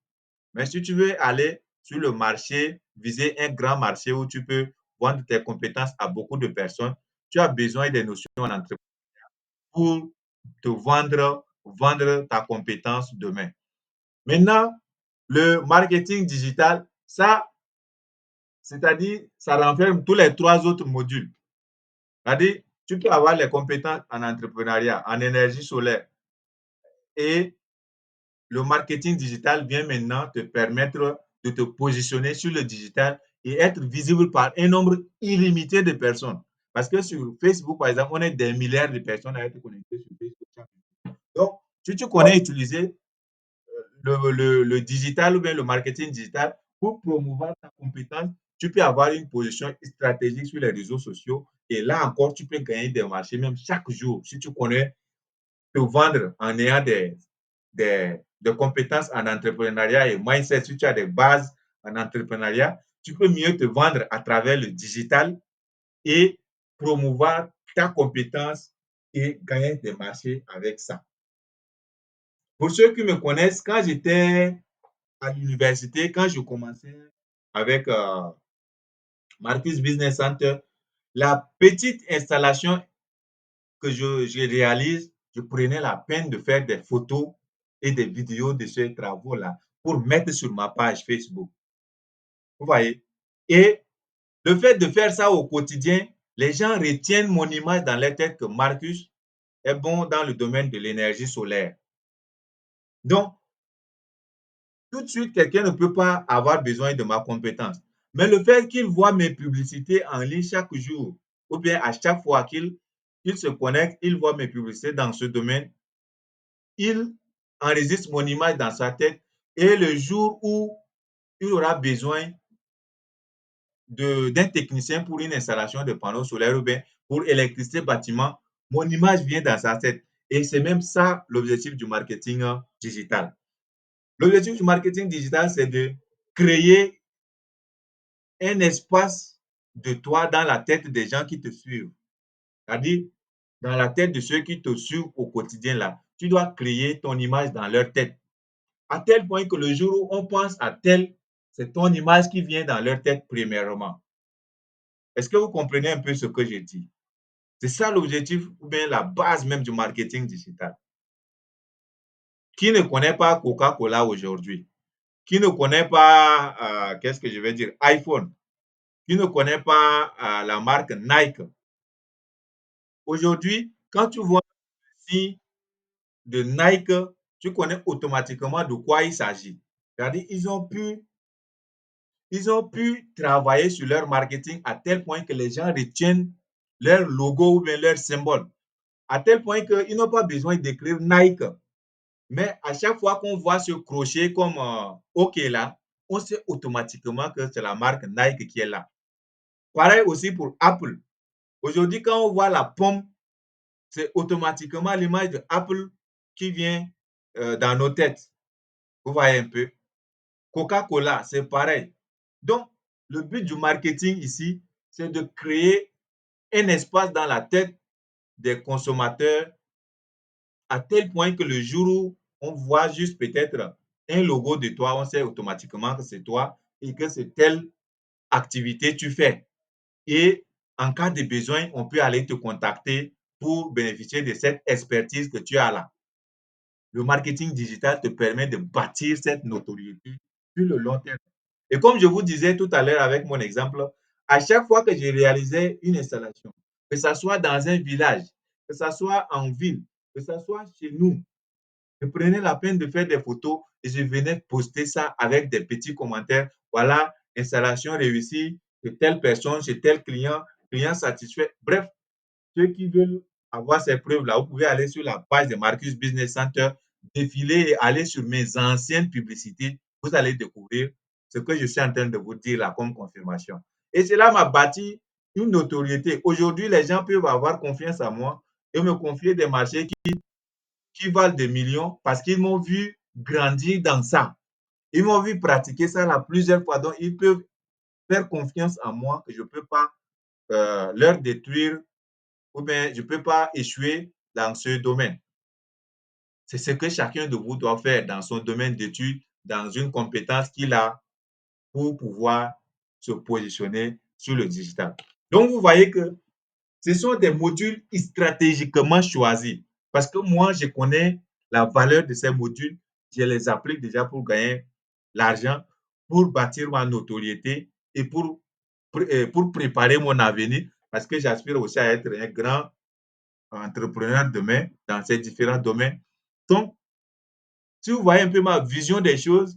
Mais si tu veux aller sur le marché, viser un grand marché où tu peux vendre tes compétences à beaucoup de personnes, tu as besoin des notions en entreprise pour te vendre vendre ta compétence demain. Maintenant, le marketing digital, ça, c'est-à-dire, ça renferme tous les 3 autres modules. C'est-à-dire, tu peux avoir les compétences en entrepreneuriat, en énergie solaire et le marketing digital vient maintenant te permettre de te positionner sur le digital et être visible par un nombre illimité de personnes. Parce que sur Facebook, par exemple, on est des milliards de personnes à être connectées sur Facebook. Donc, si tu connais utiliser le digital ou bien le marketing digital pour promouvoir ta compétence, tu peux avoir une position stratégique sur les réseaux sociaux et là encore, tu peux gagner des marchés même chaque jour si tu connais te vendre en ayant des compétences en entrepreneuriat et mindset, si tu as des bases en entrepreneuriat, tu peux mieux te vendre à travers le digital et promouvoir ta compétence et gagner des marchés avec ça. Pour ceux qui me connaissent, quand j'étais à l'université, quand je commençais avec Marcus Business Center, la petite installation que je réalise, je prenais la peine de faire des photos et des vidéos de ces travaux-là pour mettre sur ma page Facebook. Vous voyez? Et le fait de faire ça au quotidien, les gens retiennent mon image dans leur tête que Marcus est bon dans le domaine de l'énergie solaire. Donc, tout de suite, quelqu'un ne peut pas avoir besoin de ma compétence. Mais le fait qu'il voit mes publicités en ligne chaque jour, ou bien à chaque fois qu'il se connecte, il voit mes publicités dans ce domaine, il enregistre mon image dans sa tête et le jour où il aura besoin d'un technicien pour une installation de panneaux solaires ou bien pour électricité bâtiment, mon image vient dans sa tête. Et c'est même ça l'objectif du marketing digital. L'objectif du marketing digital, c'est de créer un espace de toi dans la tête des gens qui te suivent. C'est-à-dire, dans la tête de ceux qui te suivent au quotidien, là, tu dois créer ton image dans leur tête. À tel point que le jour où on pense à tel, c'est ton image qui vient dans leur tête premièrement. Est-ce que vous comprenez un peu ce que je dis? C'est ça l'objectif ou bien la base même du marketing digital. Qui ne connaît pas Coca-Cola aujourd'hui? Qui ne connaît pas, qu'est-ce que je vais dire, iPhone? Qui ne connaît pas la marque Nike? Aujourd'hui, quand tu vois le signe de Nike, tu connais automatiquement de quoi il s'agit. C'est-à-dire, ils ont pu travailler sur leur marketing à tel point que les gens retiennent leur logo ou bien leur symbole. À tel point qu'ils n'ont pas besoin d'écrire Nike. Mais à chaque fois qu'on voit ce crochet comme OK là, on sait automatiquement que c'est la marque Nike qui est là. Pareil aussi pour Apple. Aujourd'hui, quand on voit la pomme, c'est automatiquement l'image de Apple qui vient dans nos têtes. Vous voyez un peu. Coca-Cola, c'est pareil. Donc, le but du marketing ici, c'est de créer un espace dans la tête des consommateurs à tel point que le jour où on voit juste peut-être un logo de toi, on sait automatiquement que c'est toi et que c'est telle activité tu fais. Et en cas de besoin, on peut aller te contacter pour bénéficier de cette expertise que tu as là. Le marketing digital te permet de bâtir cette notoriété sur le long terme. Et comme je vous disais tout à l'heure avec mon exemple, à chaque fois que je réalisais une installation, que ce soit dans un village, que ce soit en ville, que ce soit chez nous, je prenais la peine de faire des photos et je venais poster ça avec des petits commentaires. Voilà, installation réussie de telle personne chez tel client, client satisfait. Bref, ceux qui veulent avoir ces preuves-là, vous pouvez aller sur la page de Marcus Business Center, défiler et aller sur mes anciennes publicités. Vous allez découvrir ce que je suis en train de vous dire là comme confirmation. Et cela m'a bâti une notoriété. Aujourd'hui, les gens peuvent avoir confiance en moi et me confier des marchés qui valent des millions parce qu'ils m'ont vu grandir dans ça. Ils m'ont vu pratiquer ça là plusieurs fois. Donc, ils peuvent faire confiance en moi que je ne peux pas leur détruire ou bien je ne peux pas échouer dans ce domaine. C'est ce que chacun de vous doit faire dans son domaine d'études, dans une compétence qu'il a pour pouvoir se positionner sur le digital. Donc, vous voyez que ce sont des modules stratégiquement choisis parce que moi, je connais la valeur de ces modules, je les applique déjà pour gagner l'argent, pour bâtir ma notoriété et pour préparer mon avenir, parce que j'aspire aussi à être un grand entrepreneur demain dans ces différents domaines. Donc, si vous voyez un peu ma vision des choses,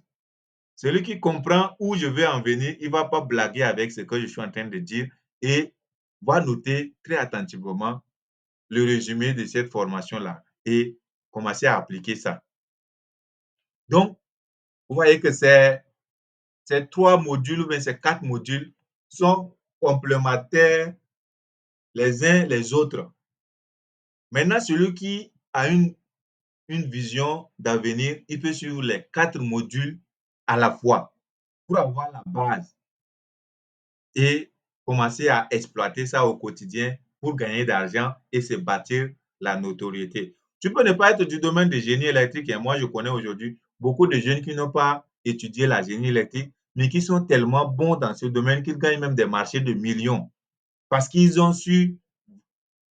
celui qui comprend où je vais en venir, il ne va pas blaguer avec ce que je suis en train de dire et va noter très attentivement le résumé de cette formation-là et commencer à appliquer ça. Donc, vous voyez que ces 3 modules ou bien ces 4 modules sont complémentaires les uns les autres. Maintenant, celui qui a une vision d'avenir, il peut suivre les 4 modules à la fois pour avoir la base et commencer à exploiter ça au quotidien pour gagner d'argent et se bâtir la notoriété. Tu peux ne pas être du domaine de génie électrique et moi, je connais aujourd'hui beaucoup de jeunes qui n'ont pas étudié la génie électrique, mais qui sont tellement bons dans ce domaine qu'ils gagnent même des marchés de millions parce qu'ils ont su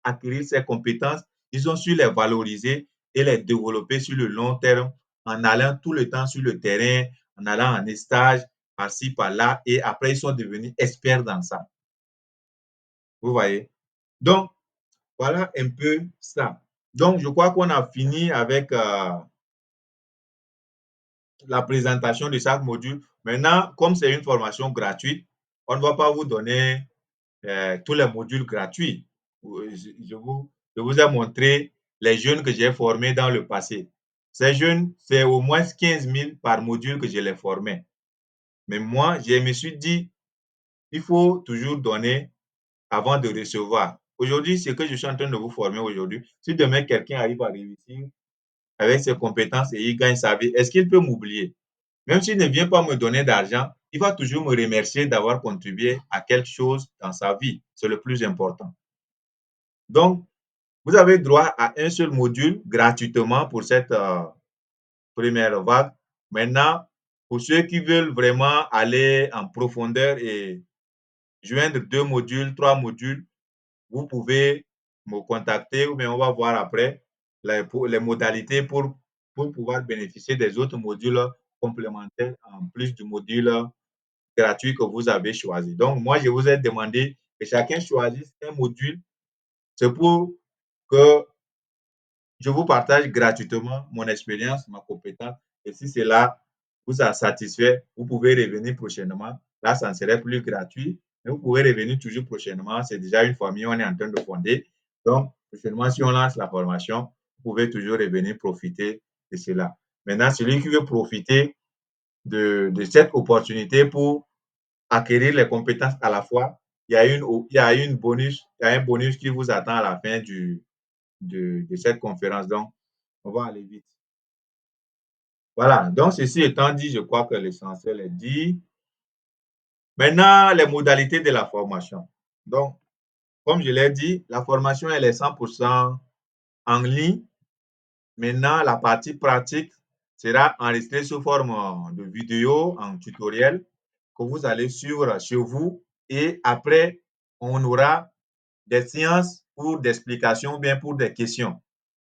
acquérir ces compétences, ils ont su les valoriser et les développer sur le long terme en allant tout le temps sur le terrain, en allant en stage, par-ci, par-là, et après, ils sont devenus experts dans ça. Vous voyez? Donc, voilà un peu ça. Donc, je crois qu'on a fini avec la présentation de chaque module. Maintenant, comme c'est une formation gratuite, on ne va pas vous donner tous les modules gratuits. Je vous ai montré les jeunes que j'ai formés dans le passé. Ces jeunes, c'est au moins 15 000 par module que je les formais. Mais moi, je me suis dit, il faut toujours donner avant de recevoir. Aujourd'hui, ce que je suis en train de vous former aujourd'hui, si demain quelqu'un arrive à réussir avec ses compétences et il gagne sa vie, est-ce qu'il peut m'oublier? Même s'il ne vient pas me donner d'argent, il va toujours me remercier d'avoir contribué à quelque chose dans sa vie. C'est le plus important. Donc, vous avez droit à un seul module gratuitement pour cette première vague. Maintenant, pour ceux qui veulent vraiment aller en profondeur et joindre 2 modules, 3 modules, vous pouvez me contacter ou bien on va voir après les modalités pour pouvoir bénéficier des autres modules complémentaires en plus du module gratuit que vous avez choisi. Donc, moi, je vous ai demandé que chacun choisisse un module. C'est pour que je vous partage gratuitement mon expérience, ma compétence. Et si cela vous a satisfait, vous pouvez revenir prochainement. Là, ça ne serait plus gratuit, mais vous pouvez revenir toujours prochainement. C'est déjà une famille, on est en train de fonder. Donc, prochainement, si on lance la formation, vous pouvez toujours revenir profiter de cela. Maintenant, celui qui veut profiter de cette opportunité pour acquérir les compétences à la fois, il y a un bonus qui vous attend à la fin de cette conférence. Donc, on va aller vite. Voilà. Donc, ceci étant dit, je crois que l'essentiel est dit. Maintenant, les modalités de la formation. Donc, comme je l'ai dit, la formation, elle est 100% en ligne. Maintenant, la partie pratique sera enregistrée sous forme de vidéo en tutoriel que vous allez suivre chez vous. Et après, on aura des séances pour d'explications ou bien pour des questions.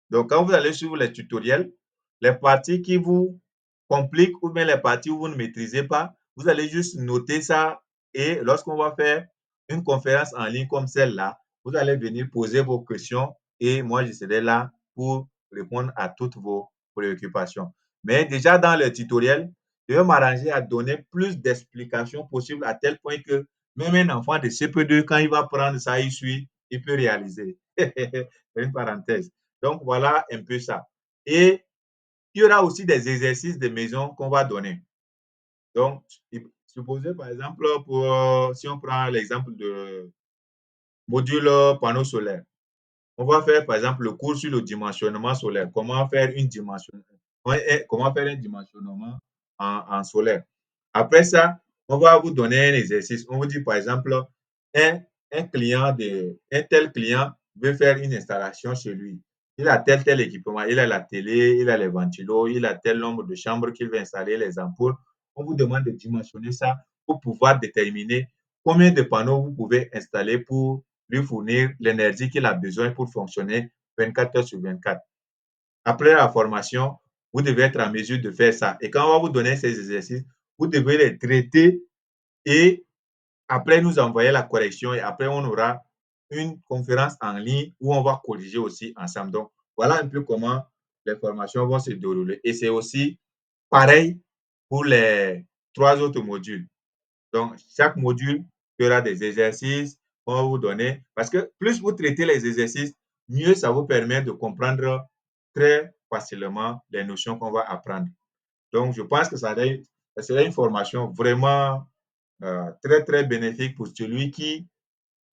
Donc, quand vous allez suivre les tutoriels, les parties qui vous compliquent ou bien les parties où vous ne maîtrisez pas, vous allez juste noter ça et lorsqu'on va faire une conférence en ligne comme celle-là, vous allez venir poser vos questions et moi, je serai là pour répondre à toutes vos préoccupations. Mais déjà dans le tutoriel, je vais m'arranger à donner plus d'explications possibles à tel point que même un enfant de CP2, quand il va prendre ça, il suit, il peut réaliser. C'est une parenthèse. Donc, voilà un peu ça. Et il y aura aussi des exercices de maison qu'on va donner. Donc, supposez par exemple, si on prend l'exemple de module panneau solaire, on va faire par exemple le cours sur le dimensionnement solaire. Comment faire un dimensionnement en solaire. Après ça, on va vous donner un exercice. On vous dit par exemple, un tel client veut faire une installation chez lui. Il a tel équipement. Il a la télé, il a les ventilos, il a tel nombre de chambres qu'il veut installer, les ampoules. On vous demande de dimensionner ça pour pouvoir déterminer combien de panneaux vous pouvez installer pour lui fournir l'énergie qu'il a besoin pour fonctionner 24 heures sur 24. Après la formation, vous devez être en mesure de faire ça. Et quand on va vous donner ces exercices, vous devez les traiter et après nous envoyer la correction et après on aura une conférence en ligne où on va corriger aussi ensemble. Donc, voilà un peu comment les formations vont se dérouler. Et c'est aussi pareil pour les 3 autres modules. Donc, chaque module fera des exercices qu'on va vous donner. Parce que plus vous traitez les exercices, mieux ça vous permet de comprendre très facilement les notions qu'on va apprendre. Donc, je pense que ça serait une formation vraiment très, très bénéfique pour celui qui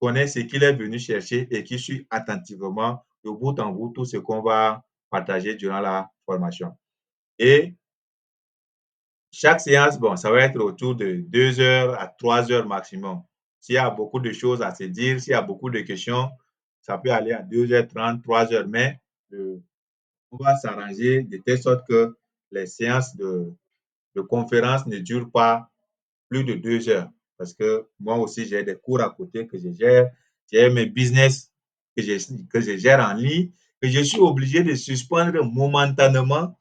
connaît ce qu'il est venu chercher et qui suit attentivement de bout en bout tout ce qu'on va partager durant la formation. Et chaque séance, bon, ça va être autour de 2 heures à 3 heures maximum. S'il y a beaucoup de choses à se dire, s'il y a beaucoup de questions, ça peut aller à 2h30, 3 heures, mais on va s'arranger de telle sorte que les séances de conférence ne durent pas plus de 2 heures. Parce que moi aussi, j'ai des cours à côté que je gère, j'ai mes business que je gère en ligne, que je suis obligé de suspendre momentanément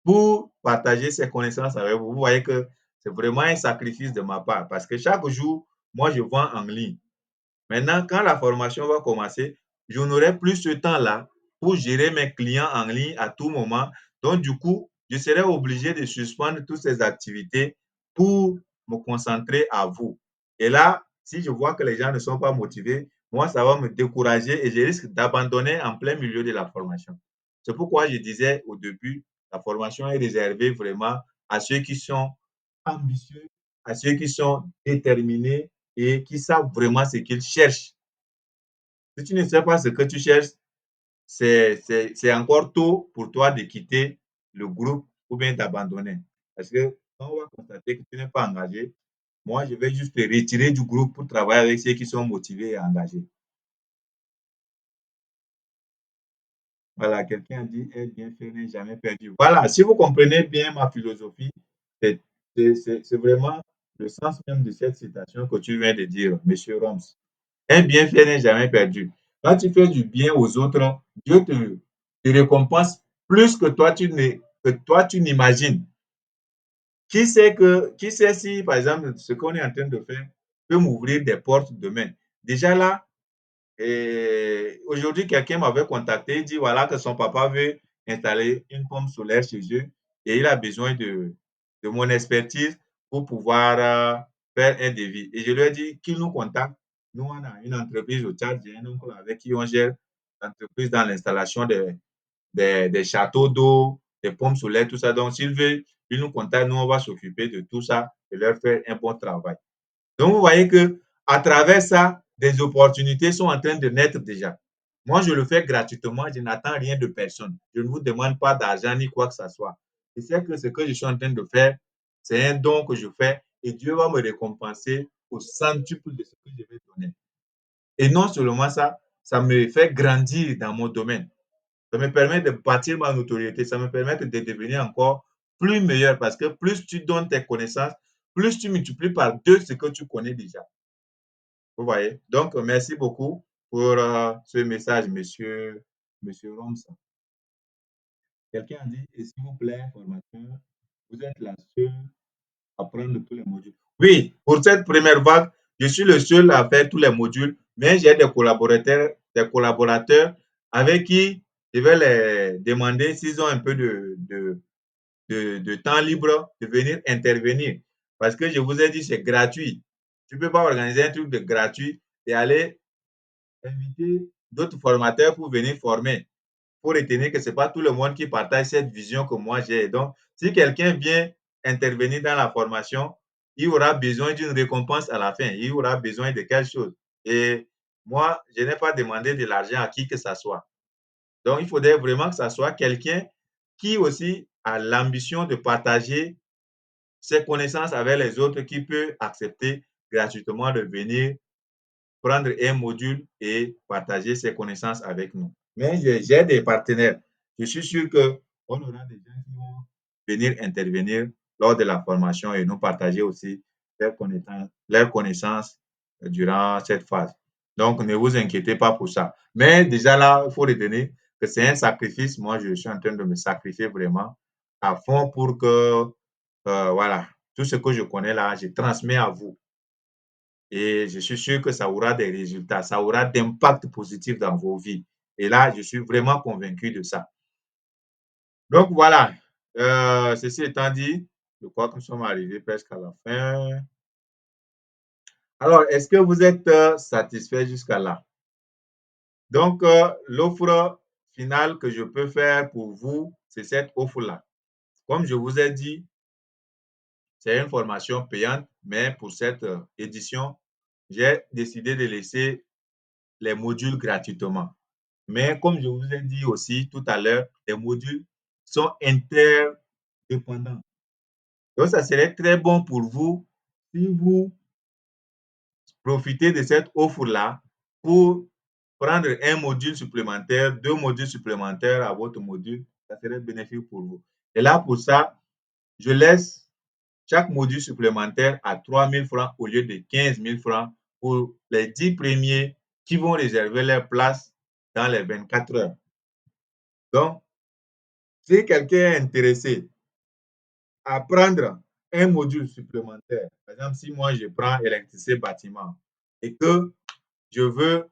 pour partager ces connaissances avec vous. Vous voyez que c'est vraiment un sacrifice de ma part parce que chaque jour, moi, je vends en ligne. Maintenant, quand la formation va commencer, je n'aurai plus ce temps-là pour gérer mes clients en ligne à tout moment. Donc, du coup, je serai obligé de suspendre toutes ces activités pour me concentrer à vous. Et là, si je vois que les gens ne sont pas motivés, moi, ça va me décourager et je risque d'abandonner en plein milieu de la formation. C'est pourquoi je disais au début, la formation est réservée vraiment à ceux qui sont ambitieux, à ceux qui sont déterminés et qui savent vraiment ce qu'ils cherchent. Si tu ne sais pas ce que tu cherches, c'est encore tôt pour toi de quitter le groupe ou bien d'abandonner. Parce que quand on va constater que tu n'es pas engagé, moi, je vais juste te retirer du groupe pour travailler avec ceux qui sont motivés et engagés. Voilà, quelqu'un dit être bien fait n'est jamais perdu. Voilà, si vous comprenez bien ma philosophie, c'est vraiment le sens même de cette citation que tu viens de dire, Monsieur Roms. Un bienfait n'est jamais perdu. Quand tu fais du bien aux autres, Dieu te récompense plus que toi tu n'imagines. Qui sait si, par exemple, ce qu'on est en train de faire peut m'ouvrir des portes demain. Déjà là, aujourd'hui, quelqu'un m'avait contacté, il dit voilà que son papa veut installer une pompe solaire chez eux et il a besoin de mon expertise pour pouvoir faire un devis. Et je lui ai dit qu'il nous contacte. Nous, on a une entreprise au Tchad, j'ai un oncle avec qui on gère l'entreprise dans l'installation des châteaux d'eau, des pompes solaires, tout ça. Donc, s'il veut, il nous contacte, nous, on va s'occuper de tout ça et leur faire un bon travail. Donc, vous voyez que à travers ça, des opportunités sont en train de naître déjà. Moi, je le fais gratuitement, je n'attends rien de personne. Je ne vous demande pas d'argent ni quoi que ce soit. Je sais que ce que je suis en train de faire, c'est un don que je fais et Dieu va me récompenser au centuple de ce que je vais donner. Et non seulement ça, ça me fait grandir dans mon domaine. Ça me permet de bâtir ma notoriété, ça me permet de devenir encore plus meilleur parce que plus tu donnes tes connaissances, plus tu multiplies par 2 ce que tu connais déjà. Vous voyez? Donc, merci beaucoup pour ce message, monsieur Roms. Quelqu'un a dit, et s'il vous plaît, formateur, vous êtes la seule à prendre tous les modules. Oui, pour cette première vague, je suis le seul à faire tous les modules, mais j'ai des collaborateurs avec qui je vais les demander s'ils ont un peu de temps libre de venir intervenir. Parce que je vous ai dit, c'est gratuit. Tu ne peux pas organiser un truc de gratuit et aller inviter d'autres formateurs pour venir former. Il faut retenir que ce n'est pas tout le monde qui partage cette vision que moi j'ai. Donc, si quelqu'un vient intervenir dans la formation, il aura besoin d'une récompense à la fin. Il aura besoin de quelque chose. Et moi, je n'ai pas demandé de l'argent à qui que ce soit. Donc, il faudrait vraiment que ce soit quelqu'un qui aussi a l'ambition de partager ses connaissances avec les autres, qui peut accepter gratuitement de venir prendre un module et partager ses connaissances avec nous. Mais j'ai des partenaires. Je suis sûr qu'on aura des gens qui vont venir intervenir lors de la formation et nous partager aussi leurs connaissances durant cette phase. Donc, ne vous inquiétez pas pour ça. Mais déjà là, il faut retenir que c'est un sacrifice. Moi, je suis en train de me sacrifier vraiment à fond pour que, voilà, tout ce que je connais là, je transmets à vous. Et je suis sûr que ça aura des résultats, ça aura d'impact positif dans vos vies. Et là, je suis vraiment convaincu de ça. Donc voilà, ceci étant dit, je crois que nous sommes arrivés presque à la fin. Alors, est-ce que vous êtes satisfait jusqu'à là? Donc, l'offre finale que je peux faire pour vous, c'est cette offre-là. Comme je vous ai dit, c'est une formation payante, mais pour cette édition, j'ai décidé de laisser les modules gratuitement. Mais comme je vous ai dit aussi tout à l'heure, les modules sont interdépendants. Donc, ça serait très bon pour vous si vous profitez de cette offre-là pour prendre un module supplémentaire, 2 modules supplémentaires à votre module. Ça serait bénéfique pour vous. Et là, pour ça, je laisse chaque module supplémentaire à 3 000 francs au lieu de 15 000 francs pour les 10 premiers qui vont réserver leur place dans les 24 heures. Donc, si quelqu'un est intéressé à prendre un module supplémentaire, par exemple, si moi je prends électricité bâtiment et que je veux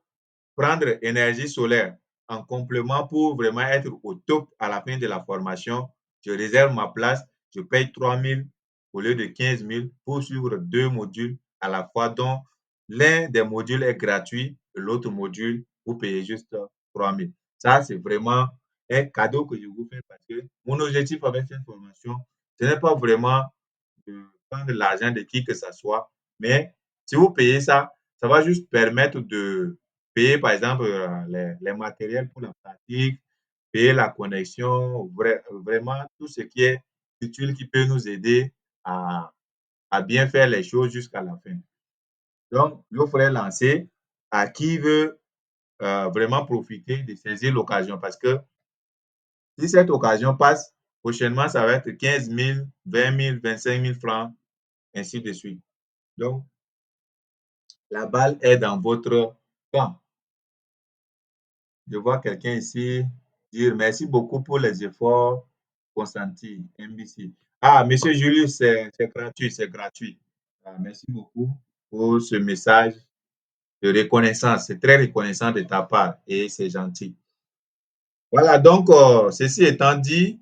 prendre énergie solaire en complément pour vraiment être au top à la fin de la formation, je réserve ma place, je paye 3 000 au lieu de 15 000 pour suivre 2 modules à la fois, dont l'un des modules est gratuit et l'autre module, vous payez juste 3 000. Ça, c'est vraiment un cadeau que je vous fais parce que mon objectif avec cette formation, ce n'est pas vraiment de prendre l'argent de qui que ce soit, mais si vous payez ça, ça va juste permettre de payer, par exemple, les matériels pour la pratique, payer la connexion, vraiment tout ce qui est utile qui peut nous aider à, à bien faire les choses jusqu'à la fin. Donc, l'offre est lancée à qui veut vraiment profiter de saisir l'occasion parce que si cette occasion passe, prochainement, ça va être 15 000, 20 000, 25 000 francs, ainsi de suite. Donc, la balle est dans votre camp. Je vois quelqu'un ici dire merci beaucoup pour les efforts consentis, MBC. Ah, Monsieur Julius, c'est gratuit, c'est gratuit. Ah, merci beaucoup pour ce message de reconnaissance. C'est très reconnaissant de ta part et c'est gentil. Voilà, donc, ceci étant dit,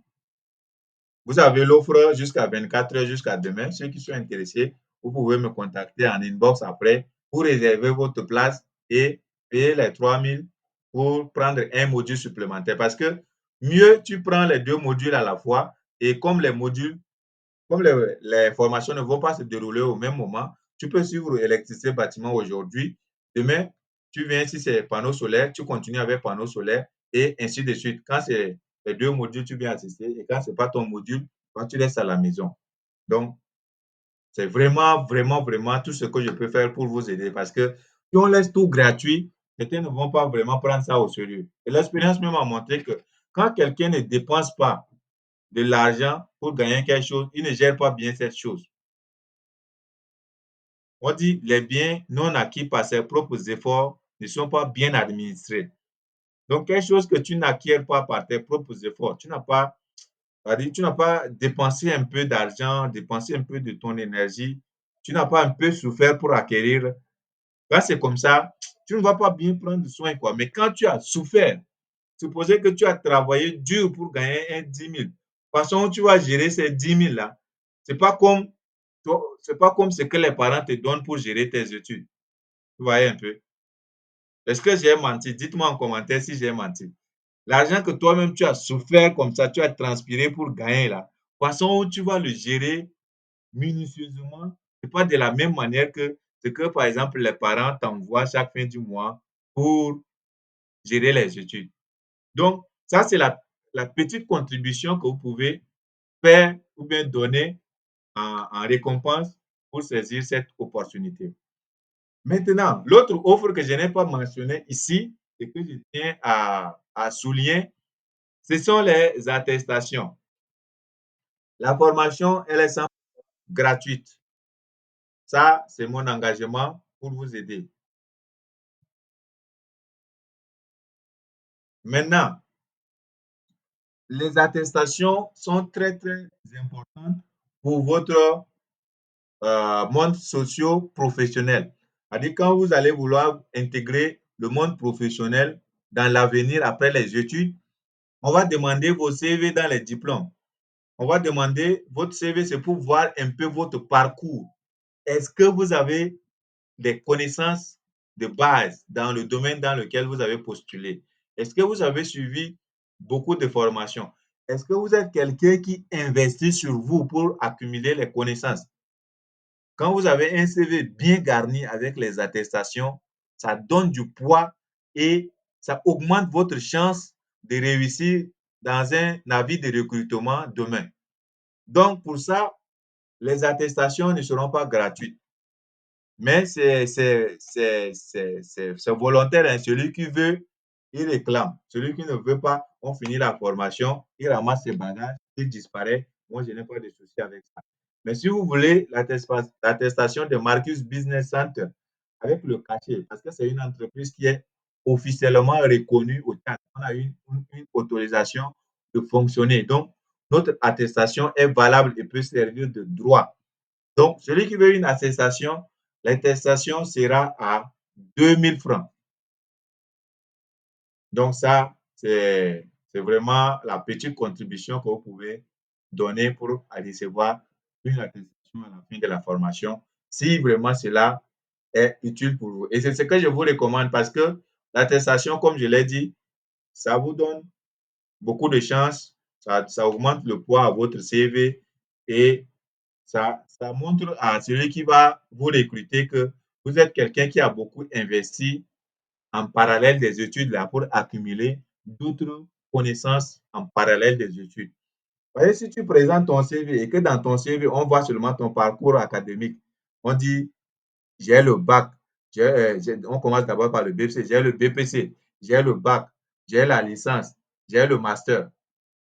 vous avez l'offre jusqu'à 24 heures, jusqu'à demain. Ceux qui sont intéressés, vous pouvez me contacter en inbox après pour réserver votre place et payer les 3 000 pour prendre un module supplémentaire. Parce que mieux tu prends les 2 modules à la fois et comme les modules, comme les formations ne vont pas se dérouler au même moment, tu peux suivre électricité bâtiment aujourd'hui. Demain, tu viens, si c'est panneau solaire, tu continues avec panneau solaire et ainsi de suite. Quand c'est les 2 modules, tu viens assister et quand ce n'est pas ton module, quand tu restes à la maison. Donc, c'est vraiment, vraiment, vraiment tout ce que je peux faire pour vous aider parce que si on laisse tout gratuit, certains ne vont pas vraiment prendre ça au sérieux. Et l'expérience même a montré que quand quelqu'un ne dépense pas de l'argent pour gagner quelque chose, il ne gère pas bien cette chose. On dit les biens non acquis par ses propres efforts ne sont pas bien administrés. Donc, quelque chose que tu n'acquiers pas par tes propres efforts, tu n'as pas, tu n'as pas dépensé un peu d'argent, dépensé un peu de ton énergie, tu n'as pas un peu souffert pour acquérir. Quand c'est comme ça, tu ne vas pas bien prendre soin, quoi. Mais quand tu as souffert, supposez que tu as travaillé dur pour gagner un 10 000. De toute façon, tu vas gérer ces 10 000 là. C'est pas comme, c'est pas comme ce que les parents te donnent pour gérer tes études. Vous voyez un peu. Est-ce que j'ai menti? Dites-moi en commentaire si j'ai menti. L'argent que toi-même tu as souffert comme ça, tu as transpiré pour gagner là. De toute façon, tu vas le gérer minutieusement. C'est pas de la même manière que ce que, par exemple, les parents t'envoient chaque fin du mois pour gérer les études. Donc, ça, c'est la petite contribution que vous pouvez faire ou bien donner en récompense pour saisir cette opportunité. Maintenant, l'autre offre que je n'ai pas mentionnée ici et que je tiens à souligner, ce sont les attestations. La formation, elle est gratuite. Ça, c'est mon engagement pour vous aider. Maintenant, les attestations sont très, très importantes pour votre monde socio-professionnel. C'est-à-dire quand vous allez vouloir intégrer le monde professionnel dans l'avenir après les études, on va demander vos CV dans les diplômes. On va demander votre CV, c'est pour voir un peu votre parcours. Est-ce que vous avez des connaissances de base dans le domaine dans lequel vous avez postulé? Est-ce que vous avez suivi beaucoup de formations? Est-ce que vous êtes quelqu'un qui investit sur vous pour accumuler les connaissances? Quand vous avez un CV bien garni avec les attestations, ça donne du poids et ça augmente votre chance de réussir dans un avis de recrutement demain. Donc, pour ça, les attestations ne seront pas gratuites. Mais c'est volontaire, hein. Celui qui veut, il réclame. Celui qui ne veut pas, on finit la formation, il ramasse ses bagages, il disparaît. Moi, je n'ai pas de souci avec ça. Mais si vous voulez l'attestation de Marcus Business Center avec le cachet, parce que c'est une entreprise qui est officiellement reconnue au Tchad. On a une autorisation de fonctionner. Donc, notre attestation est valable et peut servir de droit. Donc, celui qui veut une attestation, l'attestation sera à 2000 francs. Donc, ça, c'est vraiment la petite contribution que vous pouvez donner pour recevoir une attestation à la fin de la formation, si vraiment cela est utile pour vous. Et c'est ce que je vous recommande parce que l'attestation, comme je l'ai dit, ça vous donne beaucoup de chances, ça augmente le poids à votre CV et ça montre à celui qui va vous recruter que vous êtes quelqu'un qui a beaucoup investi en parallèle des études là pour accumuler d'autres connaissances en parallèle des études. Vous voyez, si tu présentes ton CV et que dans ton CV, on voit seulement ton parcours académique, on dit j'ai le bac, on commence d'abord par le BPC, j'ai le BPC, j'ai le bac, j'ai la licence, j'ai le master.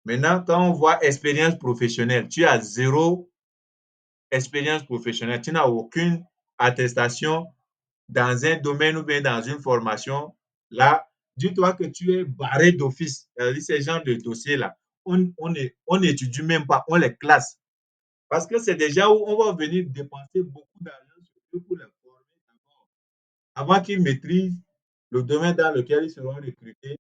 Maintenant, quand on voit expérience professionnelle, tu as zéro expérience professionnelle, tu n'as aucune attestation dans un domaine ou bien dans une formation, là, dis-toi que tu es barré d'office. Ces genres de dossiers-là, on n'étudie même pas, on les classe. Parce que c'est des gens où on va venir dépenser beaucoup d'argent sur eux pour les former d'abord, avant qu'ils maîtrisent le domaine dans lequel ils seront recrutés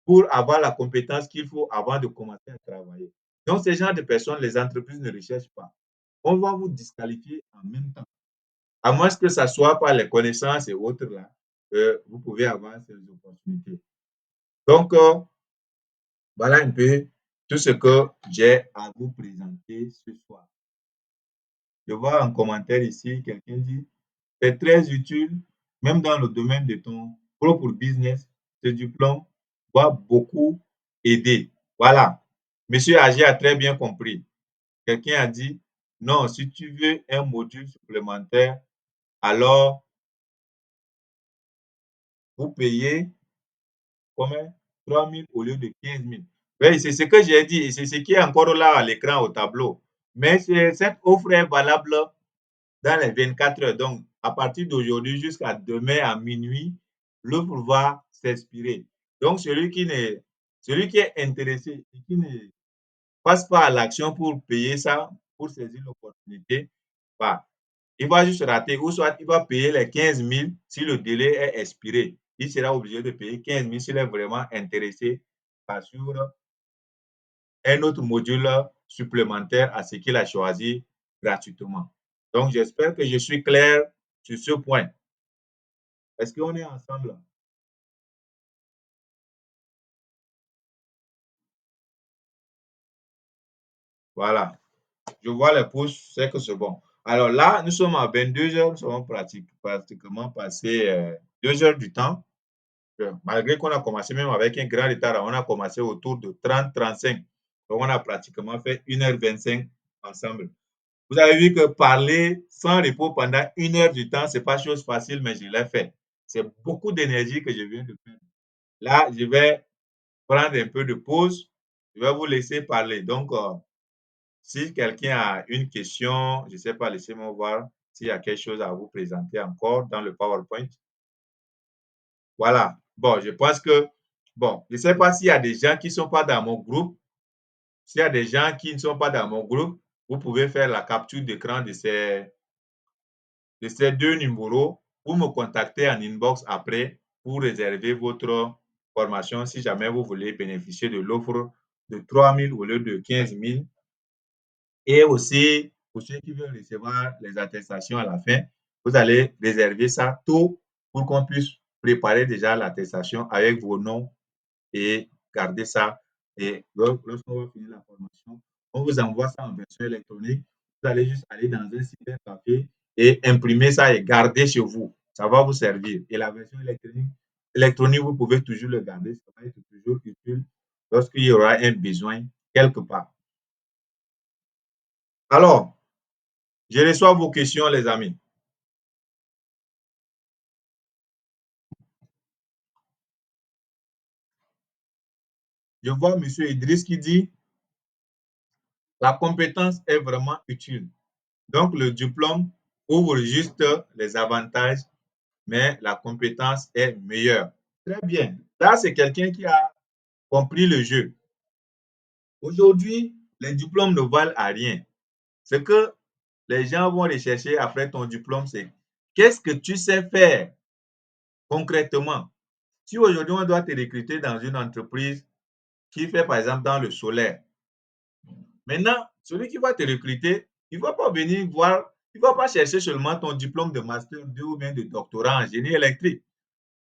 pour avoir la compétence qu'il faut avant de commencer à travailler. Donc, ces genres de personnes, les entreprises ne recherchent pas. On va vous disqualifier en même temps. À moins que ça soit par les connaissances et autres là, vous pouvez avoir ces opportunités. Donc, voilà un peu tout ce que j'ai à vous présenter ce soir. Je vois en commentaire ici, quelqu'un dit, c'est très utile, même dans le domaine de ton propre business, ce diplôme va beaucoup aider. Voilà. Monsieur Agé a très bien compris. Quelqu'un a dit, non, si tu veux un module supplémentaire, alors vous payez combien? 3 000 au lieu de 15 000. Oui, c'est ce que j'ai dit et c'est ce qui est encore là à l'écran au tableau. Mais cette offre est valable dans les 24 heures. Donc, à partir d'aujourd'hui jusqu'à demain à minuit, l'offre va s'expirer. Donc, celui qui est intéressé et qui ne passe pas à l'action pour payer ça, pour saisir l'opportunité, bah, il va juste rater ou soit il va payer les 15 000 si le délai est expiré. Il sera obligé de payer 15 000 s'il est vraiment intéressé par suivre un autre module supplémentaire à ce qu'il a choisi gratuitement. Donc, j'espère que je suis clair sur ce point. Est-ce qu'on est ensemble? Voilà. Je vois les pouces, c'est que c'est bon. Alors là, nous sommes à 22 heures, nous avons pratiquement passé 2 heures du temps. Malgré qu'on a commencé même avec un grand retard, on a commencé autour de 30-35. Donc, on a pratiquement fait 1h25 ensemble. Vous avez vu que parler sans repos pendant 1 heure du temps, ce n'est pas chose facile, mais je l'ai fait. C'est beaucoup d'énergie que je viens de faire. Là, je vais prendre un peu de pause. Je vais vous laisser parler. Donc, si quelqu'un a une question, je ne sais pas, laissez-moi voir s'il y a quelque chose à vous présenter encore dans le PowerPoint. Voilà. Bon, je pense que, bon, je ne sais pas s'il y a des gens qui ne sont pas dans mon groupe. S'il y a des gens qui ne sont pas dans mon groupe, vous pouvez faire la capture d'écran de ces deux numéros pour me contacter en inbox après pour réserver votre formation si jamais vous voulez bénéficier de l'offre de 3 000 au lieu de 15 000. Et aussi, pour ceux qui veulent recevoir les attestations à la fin, vous allez réserver ça tôt pour qu'on puisse préparer déjà l'attestation avec vos noms et garder ça. Et lorsqu'on va finir la formation, on vous envoie ça en version électronique. Vous allez juste aller dans un cybercafé et imprimer ça et garder chez vous. Ça va vous servir. Et la version électronique, vous pouvez toujours le garder. Ça va être toujours utile lorsqu'il y aura un besoin quelque part. Alors, je reçois vos questions, les amis. Je vois M. Idriss qui dit la compétence est vraiment utile. Donc, le diplôme ouvre juste les avantages, mais la compétence est meilleure. Très bien. Là, c'est quelqu'un qui a compris le jeu. Aujourd'hui, les diplômes ne valent à rien. Ce que les gens vont rechercher après ton diplôme, c'est qu'est-ce que tu sais faire concrètement. Si aujourd'hui, on doit te recruter dans une entreprise qui fait, par exemple, dans le solaire, maintenant, celui qui va te recruter, il ne va pas venir voir, il ne va pas chercher seulement ton diplôme de master 2 ou bien de doctorat en génie électrique.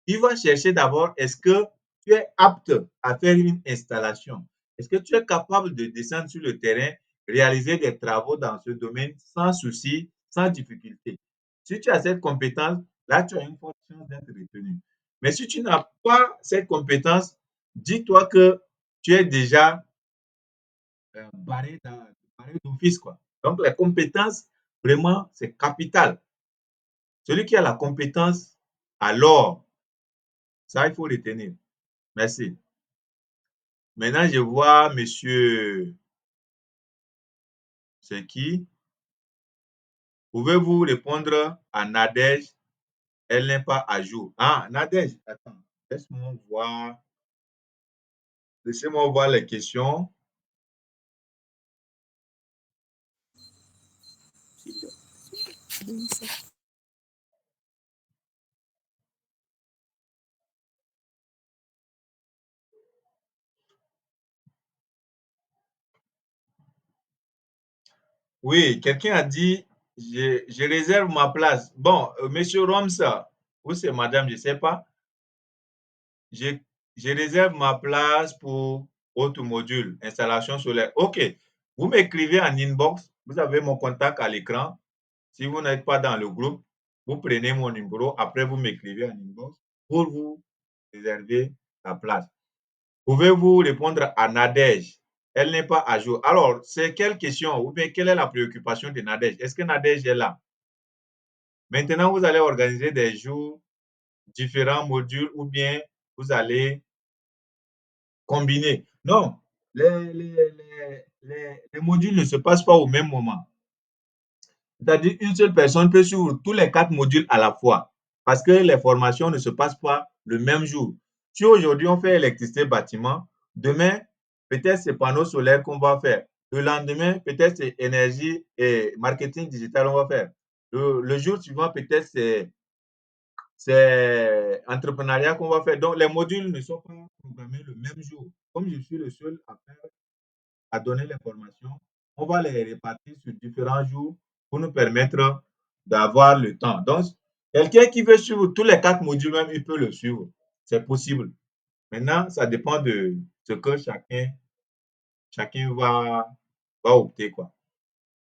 Il va chercher d'abord, est-ce que tu es apte à faire une installation? Est-ce que tu es capable de descendre sur le terrain, réaliser des travaux dans ce domaine sans souci, sans difficulté? Si tu as cette compétence, là, tu as une forte chance d'être retenu. Mais si tu n'as pas cette compétence, dis-toi que tu es déjà barré d'office, quoi. Donc, les compétences, vraiment, c'est capital. Celui qui a la compétence, alors, ça, il faut retenir. Merci. Maintenant, je vois monsieur, c'est qui? Pouvez-vous répondre à Nadège? Elle n'est pas à jour. Ah, Nadège, attends, laisse-moi voir. Laissez-moi voir les questions. Oui, quelqu'un a dit, je réserve ma place. Bon, monsieur Romsa, ou c'est madame, je ne sais pas. Je, je réserve ma place pour autre module, installation solaire. OK. Vous m'écrivez en inbox. Vous avez mon contact à l'écran. Si vous n'êtes pas dans le groupe, vous prenez mon numéro. Après, vous m'écrivez en inbox pour vous réserver la place. Pouvez-vous répondre à Nadège? Elle n'est pas à jour. Alors, c'est quelle question ou bien quelle est la préoccupation de Nadège? Est-ce que Nadège est là? Maintenant, vous allez organiser des jours, différents modules ou bien vous allez combinés. Non, les modules ne se passent pas au même moment. C'est-à-dire une seule personne peut suivre tous les 4 modules à la fois parce que les formations ne se passent pas le même jour. Si aujourd'hui on fait électricité bâtiment, demain, peut-être c'est panneaux solaires qu'on va faire. Le lendemain, peut-être c'est énergie et marketing digital on va faire. Le jour suivant, peut-être c'est entrepreneuriat qu'on va faire. Donc, les modules ne sont pas programmés le même jour. Comme je suis le seul à donner les formations, on va les répartir sur différents jours pour nous permettre d'avoir le temps. Donc, quelqu'un qui veut suivre tous les 4 modules, même, il peut le suivre. C'est possible. Maintenant, ça dépend de ce que chacun va opter, quoi.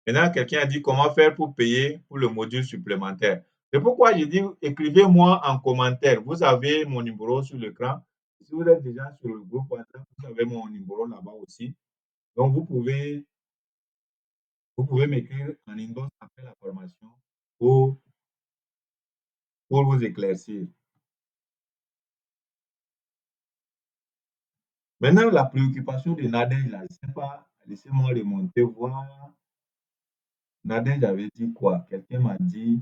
Maintenant, quelqu'un a dit comment faire pour payer pour le module supplémentaire. C'est pourquoi je dis écrivez-moi en commentaire. Vous avez mon numéro sur l'écran. Si vous êtes déjà sur le groupe WhatsApp, vous avez mon numéro là-bas aussi. Donc, vous pouvez m'écrire en inbox après la formation pour, pour vous éclaircir. Maintenant, la préoccupation de Nadège, là, je ne sais pas, laissez-moi remonter voir. Nadège avait dit quoi? Quelqu'un m'a dit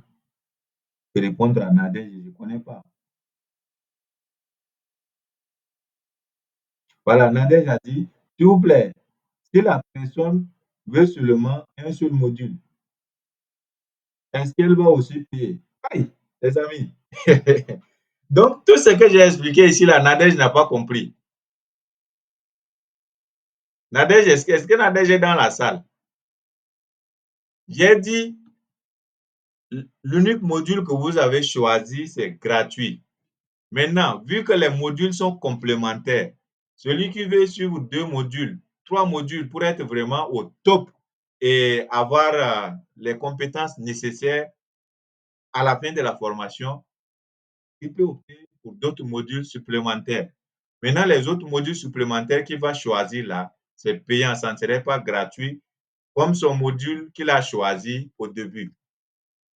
de répondre à Nadège, je ne connais pas. Voilà, Nadège a dit, s'il vous plaît, Si la personne veut seulement un seul module, est-ce qu'elle va aussi payer? Aïe, les amis. Donc, tout ce que j'ai expliqué ici, là, Nadège n'a pas compris. Nadège, est-ce que Nadège est dans la salle? J'ai dit, l'unique module que vous avez choisi, c'est gratuit. Maintenant, vu que les modules sont complémentaires, celui qui veut suivre 2 modules, 3 modules pour être vraiment au top et avoir les compétences nécessaires à la fin de la formation, il peut opter pour d'autres modules supplémentaires. Maintenant, les autres modules supplémentaires qu'il va choisir là, c'est payant, ça ne serait pas gratuit comme son module qu'il a choisi au début.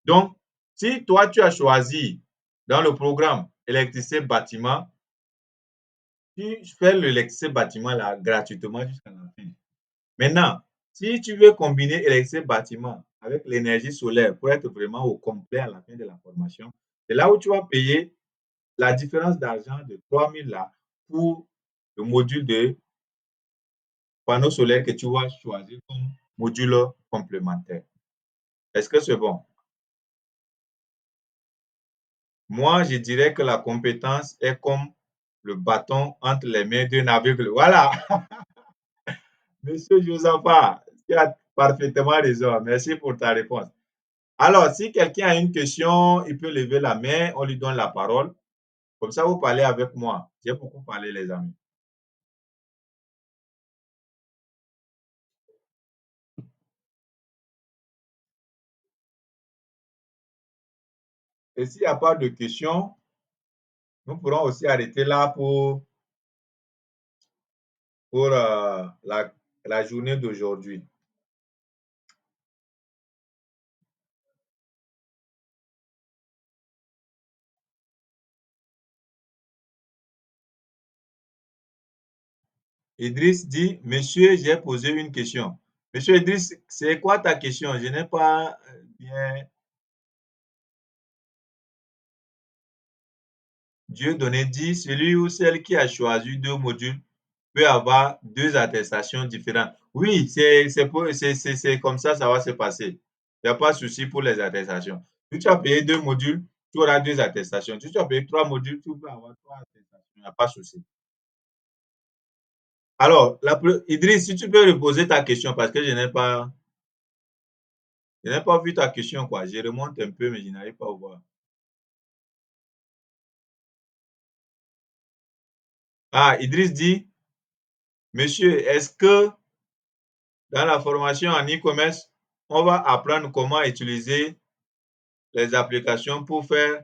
Donc, si toi, tu as choisi dans le programme électricité bâtiment, tu fais l'électricité bâtiment là gratuitement jusqu'à la fin. Maintenant, si tu veux combiner électricité bâtiment avec l'énergie solaire pour être vraiment au complet à la fin de la formation, c'est là où tu vas payer la différence d'argent de 3 000 là pour le module de panneau solaire que tu vas choisir comme module complémentaire. Est-ce que c'est bon? Moi, je dirais que la compétence est comme le bâton entre les mains d'un aveugle. Voilà, Monsieur Josaphat, tu as parfaitement raison. Merci pour ta réponse. Alors, si quelqu'un a une question, il peut lever la main, on lui donne la parole. Comme ça, vous parlez avec moi. J'ai beaucoup parlé, les amis. Et s'il n'y a pas de questions, nous pourrons aussi arrêter là pour la journée d'aujourd'hui. Idriss dit, Monsieur, j'ai posé une question. Monsieur Idriss, c'est quoi ta question? Je n'ai pas bien. Dieudonné dit, celui ou celle qui a choisi 2 modules peut avoir 2 attestations différentes. Oui, c'est comme ça va se passer. Il n'y a pas de souci pour les attestations. Si tu as payé 2 modules, tu auras 2 attestations. Si tu as payé 3 modules, tu peux avoir 3 attestations. Il n'y a pas de souci. Alors, Idriss, si tu peux reposer ta question parce que je n'ai pas vu ta question, quoi. Je remonte un peu, mais je n'arrive pas à voir. Ah, Idriss dit, Monsieur, est-ce que dans la formation en e-commerce, on va apprendre comment utiliser les applications pour faire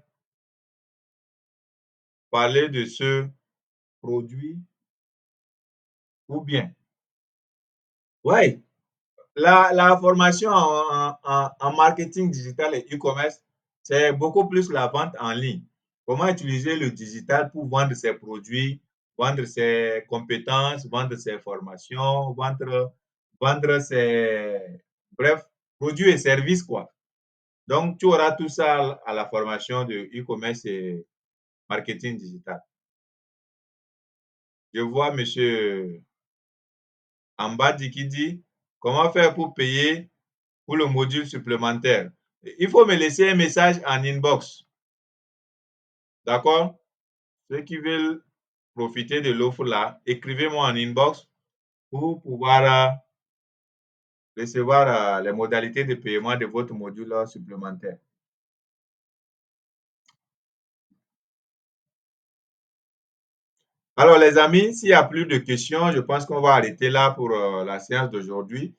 parler de ce produit ou bien? Oui, la formation en marketing digital et e-commerce, c'est beaucoup plus la vente en ligne. Comment utiliser le digital pour vendre ses produits, vendre ses compétences, vendre ses formations, vendre ses, bref, produits et services, quoi. Donc, tu auras tout ça à la formation de e-commerce et marketing digital. Je vois monsieur Ambadi qui dit, comment faire pour payer pour le module supplémentaire? Il faut me laisser un message en inbox. D'accord? Ceux qui veulent profiter de l'offre là, écrivez-moi en inbox pour pouvoir recevoir les modalités de paiement de votre module supplémentaire. Alors, les amis, s'il n'y a plus de questions, je pense qu'on va arrêter là pour la séance d'aujourd'hui.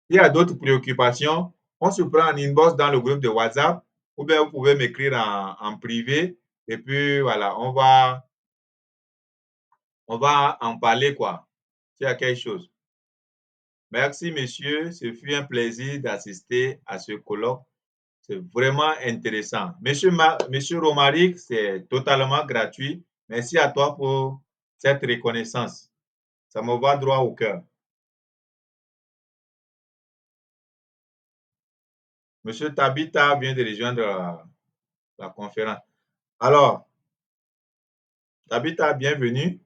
S'il y a d'autres préoccupations, on se prend en inbox dans le groupe de WhatsApp ou bien vous pouvez m'écrire en privé et puis voilà, on va en parler quoi, s'il y a quelque chose. Merci, messieurs. Ce fut un plaisir d'assister à ce colloque. C'est vraiment intéressant. Monsieur Romaric, c'est totalement gratuit. Merci à toi pour cette reconnaissance. Ça me va droit au cœur. Monsieur Tabita vient de rejoindre la conférence. Alors, Tabita, bienvenue.